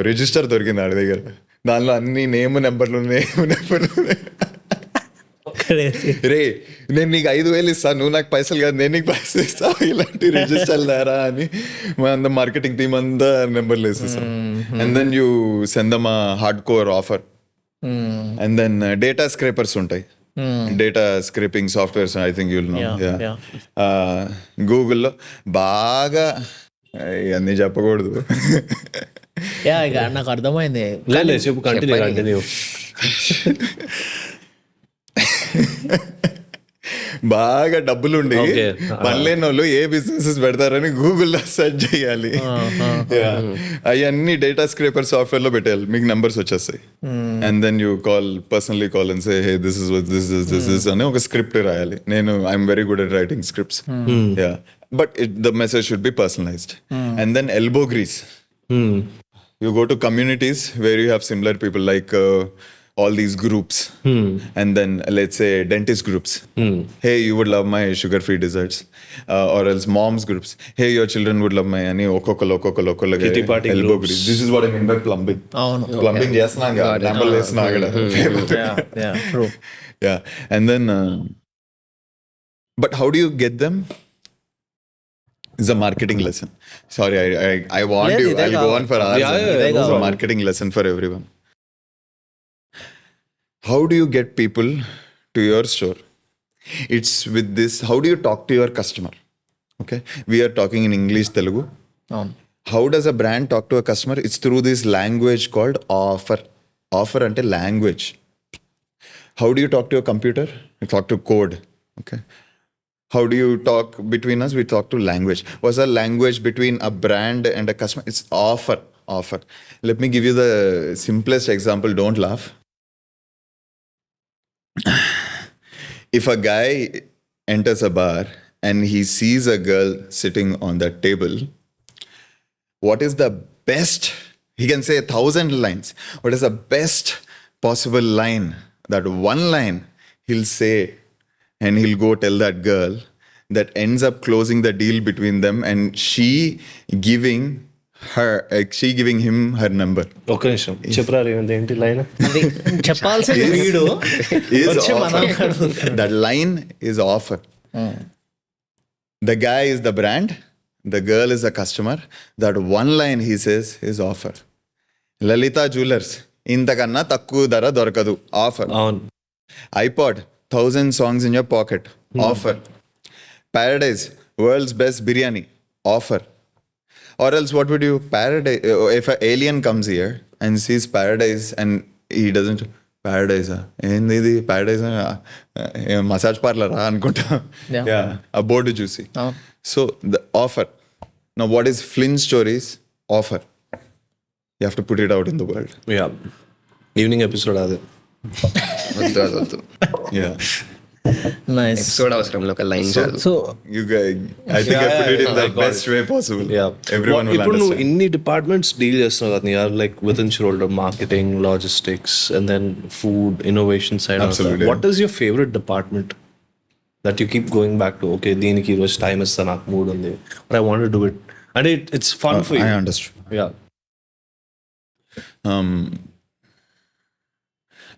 రిజిస్టర్ దొరికింది వాడి దగ్గర. దానిలో అన్ని నేమ్ నెంబర్లు రే, నేను నీకు 5,000 ఇస్తాను, నువ్వు నాకు పైసలు కాదు, నేను నీకు పైసలు ఇస్తాను, ఇలాంటి రిజిస్టర్ లేరా అని మా అంతా మార్కెటింగ్ టీమ్ అంతా నెంబర్లు వేసేస్తాం. And then you send them hard core offer. And then data scrapers ఉంటాయి, డేటా స్క్రేపింగ్ సాఫ్ట్వేర్స్, ఐ థింక్ యూల్ నో. గూగుల్లో బాగా, ఇవన్నీ చెప్పకూడదు.
యా, ఇక నాకు అర్థమైంది.
చెప్పు, కంటిన్యూ.
బాగా డబ్బులుండి
Okay.
పనిలేని వాళ్ళు ఏ బిజినెసెస్ పెడతారని గూగుల్లో సెర్చ్ చేయాలి. అవన్నీ డేటా స్క్రేపర్ సాఫ్ట్వేర్ లో పెట్టాలి, మీకు నెంబర్స్ వచ్చేస్తాయి. And then you personally call and say hey this is అని ఒక స్క్రిప్ట్ రాయాలి. నేను I'm very good at writing scripts. But the message should be personalised. And then elbow grease. You go to communities where you have similar people, like all these groups. And then let's say dentist groups. Hey, you would love my sugar-free desserts. Or else moms groups. Hey, your children would love my ani okokolo
Kitty party
elbow
groups.
grease. This is what I mean by plumbing. Plumbing చేస్తున్నాం కదా, నెంబర్లు వేస్తున్నాం కదా.
True.
Yeah. And then but how do you get them? It's a marketing lesson. Sorry, I want
Yeah,
you. I'll go on for hours. It's a marketing lesson for everyone. How do you get people to your store? It's with this. How do you talk to your customer? Okay, we are talking in English, Telugu. How does a brand talk to a customer? It's through this language called offer. Offer ante language. How do you talk to a computer? You talk to code. Okay. How do you talk between us? We talk to language. What's the language between a brand and a customer? It's offer. Offer. Let me give you the simplest example. Don't laugh. If a guy enters a bar and he sees a girl sitting on that table, what is the best? He can say 1,000 lines. What is the best possible line? That one line he'll say, and he'll go tell that girl, that ends up closing the deal between them, and she giving him her number.
ఒక నిమిషం చెప్పరా రేవంత్, ఏంటి line?
అది చెప్పాల్సిన వీడు
Is
వచ్చి మనం
offer. That line is offer. The guy is the brand, the girl is the customer. That one line he says is offer. Lalita Jewelers, ఇంతకన్నా తక్కువ ధర దొరకదు, ఆఫర్.
అవును.
iPod, 1,000 songs in your pocket, offer. Paradise, world's best biryani, offer. Or else what would you, paradise, if an alien comes here and sees paradise and he doesn't, paradise, ఏంది paradise, massage parlor అనుకుంటా. A board juicy. So the offer. Now what is Flintstory's offer? You have to put it out in the world.
Yeah. Evening episode అదే.
వద్దు.
Yeah.
Nice.
Episode అవసరంలో ఒక line చాలు.
So
You guys, I think I put it in the best way possible. Everyone will
ఇప్పుడు నువ్వు
understand.
ఇన్ని departments deal చేస్తున్నావు కదా, నీఆర్ like with in Churrolto, marketing, logistics, and then food innovation side.
Absolutely.
What is your favourite department that you keep going back to? Okay, దీనికి ఈరోజు time ఇస్తా, నాకు మూడ్ ఉంది, but I want to do it, and it's fun for you.
I understood.
Yeah.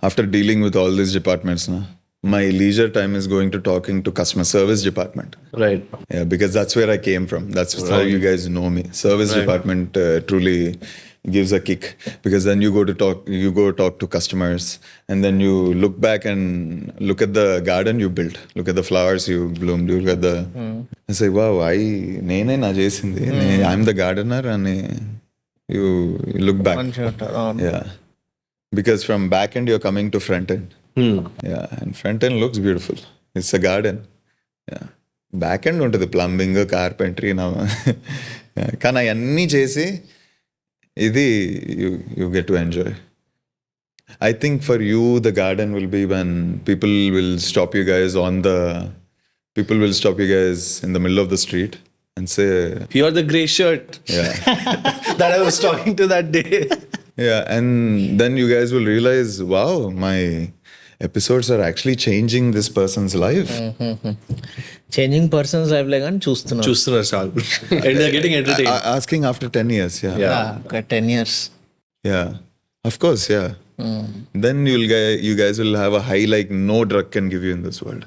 After dealing with all these departments, my leisure time is going to talking to customer service department.
Right.
Yeah, because that's where I came from. That's how you guys know me. Service department truly gives a kick, because then you go talk to customers, and then you look back and look at the garden you built, look at the flowers you bloomed, you look at the and say, wow, nene na chesindi, I'm the gardener, and you look back. Yeah, because from back end you're coming to front end. Yeah, and front end looks beautiful. It's a garden. Yeah, back end ఉంటుంది plumbing, carpentry. కానీ అవన్నీ చేసి ఇది you get to enjoy. I think for you the garden will be when people will stop you guys in the middle of the street and say,
You're the grey shirt.
Yeah.
That I was talking to that day.
Yeah, and then you guys will realize, wow, my episodes are actually changing this person's life.
Changing persons life లే కానీ
చూస్తున్నారు చాలు. And they're getting entertained.
Asking after 10 years, yeah.
ఒక 10 years.
Yeah, of course, yeah. Then you guys will have a high like no drug can give you in this world.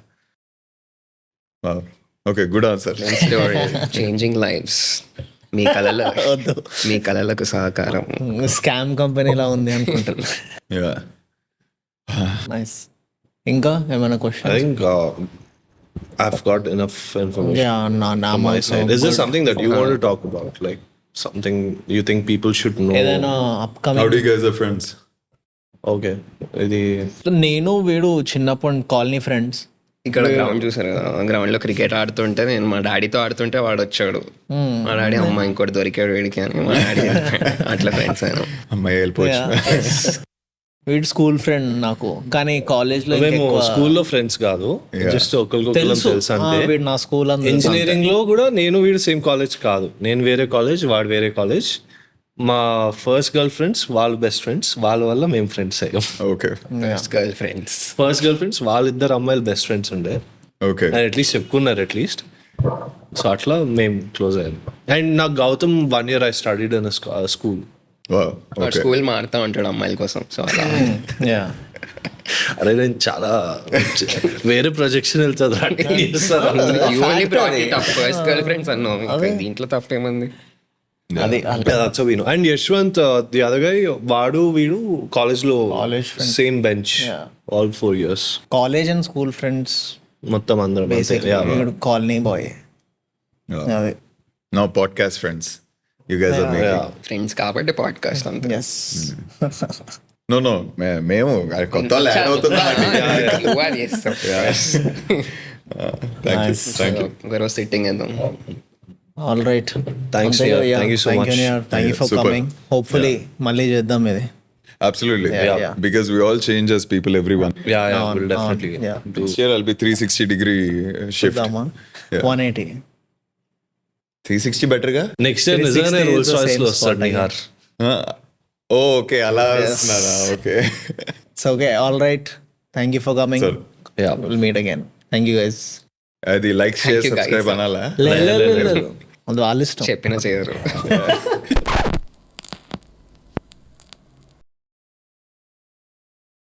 Wow. Okay, good answer.
Changing lives. మీ కళలకు సహకారం.
Scam కంపెనీలా ఉంది అనుకుంటారు.
Yeah.
Nice. ఇంకా ఏమైనా question?
I think I've got enough information on my side. Is there something that you want to talk about? Like something you think people should know?
ఏదైనా
How
upcoming?
do you guys are friends?
Okay. ఇది
నేను వీడు చిన్నప్పుడు colony friends.
ఇక్కడ ground చూసారు కదా, ground లో cricket ఆడుతుంటే నేను మా డాడీతో ఆడుతుంటే వాడు వచ్చాడు. మా డాడీ అమ్మ ఇంకోటి దొరికాడు వీడికి అని మా డాడీ అట్లా ఫ్రెండ్స్ అయినా.
అమ్మాయి వెళ్ళిపోవచ్చు.
వీడు స్కూల్ ఫ్రెండ్ నాకు, కానీ కాలేజ్ లో
మేము స్కూల్లో ఫ్రెండ్స్ కాదు, జస్ట్ ఒకరికొకరు తెలుసు అంతే.
వీడు నా స్కూల్
ఇంజనీరింగ్ లో కూడా నేను వీడు సేమ్ కాలేజ్ కాదు, నేను వేరే కాలేజ్ వాడు వేరే కాలేజ్. మా ఫస్ట్ గర్ల్ ఫ్రెండ్స్ వాళ్ళు బెస్ట్ ఫ్రెండ్స్, వాళ్ళ వల్ల మేము ఫ్రెండ్స్ అయ్యాం.
Okay
girl friends,
first girl friends వాళ్ళిద్దరు అమ్మాయిలు బెస్ట్ ఫ్రెండ్స్ ఉండే,
ఓకే
అట్లీస్ట్ చెప్పుకున్నారు అట్లీస్ట్. సో అట్లా మేము క్లోజ్ అయ్యాం. అండ్ నాకు Gautam 1 year I studied in school.
వాడు స్కూల్ మారుతా ఉంటాడు అమ్మాయిల కోసం. సో అలా
అరే నేను చాలా వేరే ప్రొజెక్షన్ వెళ్తుంది.
ఫస్ట్ గర్ల్ ఫ్రెండ్స్ అన్నావు, దీంట్లో తప్పేమంది.
అది
విను. And Yashwant the other guy, వాడు వీడు కాలేజ్ లో same bench all 4 years.
College and school friends
మొత్తం అందరం
కాలనీ బాయ్. అదే
now podcast friends, you guys are making
friends కాబట్టి పాడ్కాస్ట్ అంతే.
ఎస్
నో మేము కొత్త యాడ్ అవుతుందా? Thank you.
ఒకరోజు సిట్టింగ్ వేద్దాం.
All right,
Thanks, Neehar. Thank you so much.
Thank you for
Super.
Coming. Hopefully మళ్ళీ చేద్దాం ఇది.
Absolutely.
Yeah.
Because we all change as people, everyone.
We'll definitely
yeah.
do.
This year I'll be 360-degree shift.
చూద్దామా?
Yeah.
180.
360 better గా?
Next year నిజంగానే
360
Rolls
is the
Royce
same
లో వస్తాడు
spot
Neehar.
Okay అలా వస్తున్నారా? Okay
It's okay. All right. Thank you for coming.
Sir.
Yeah.
We'll meet again. Thank you guys.
అది like share
you, guys.
Subscribe అనాలా?
లేదు, అది వాళ్ళ ఇష్టం.
చెప్పినా చేయరు.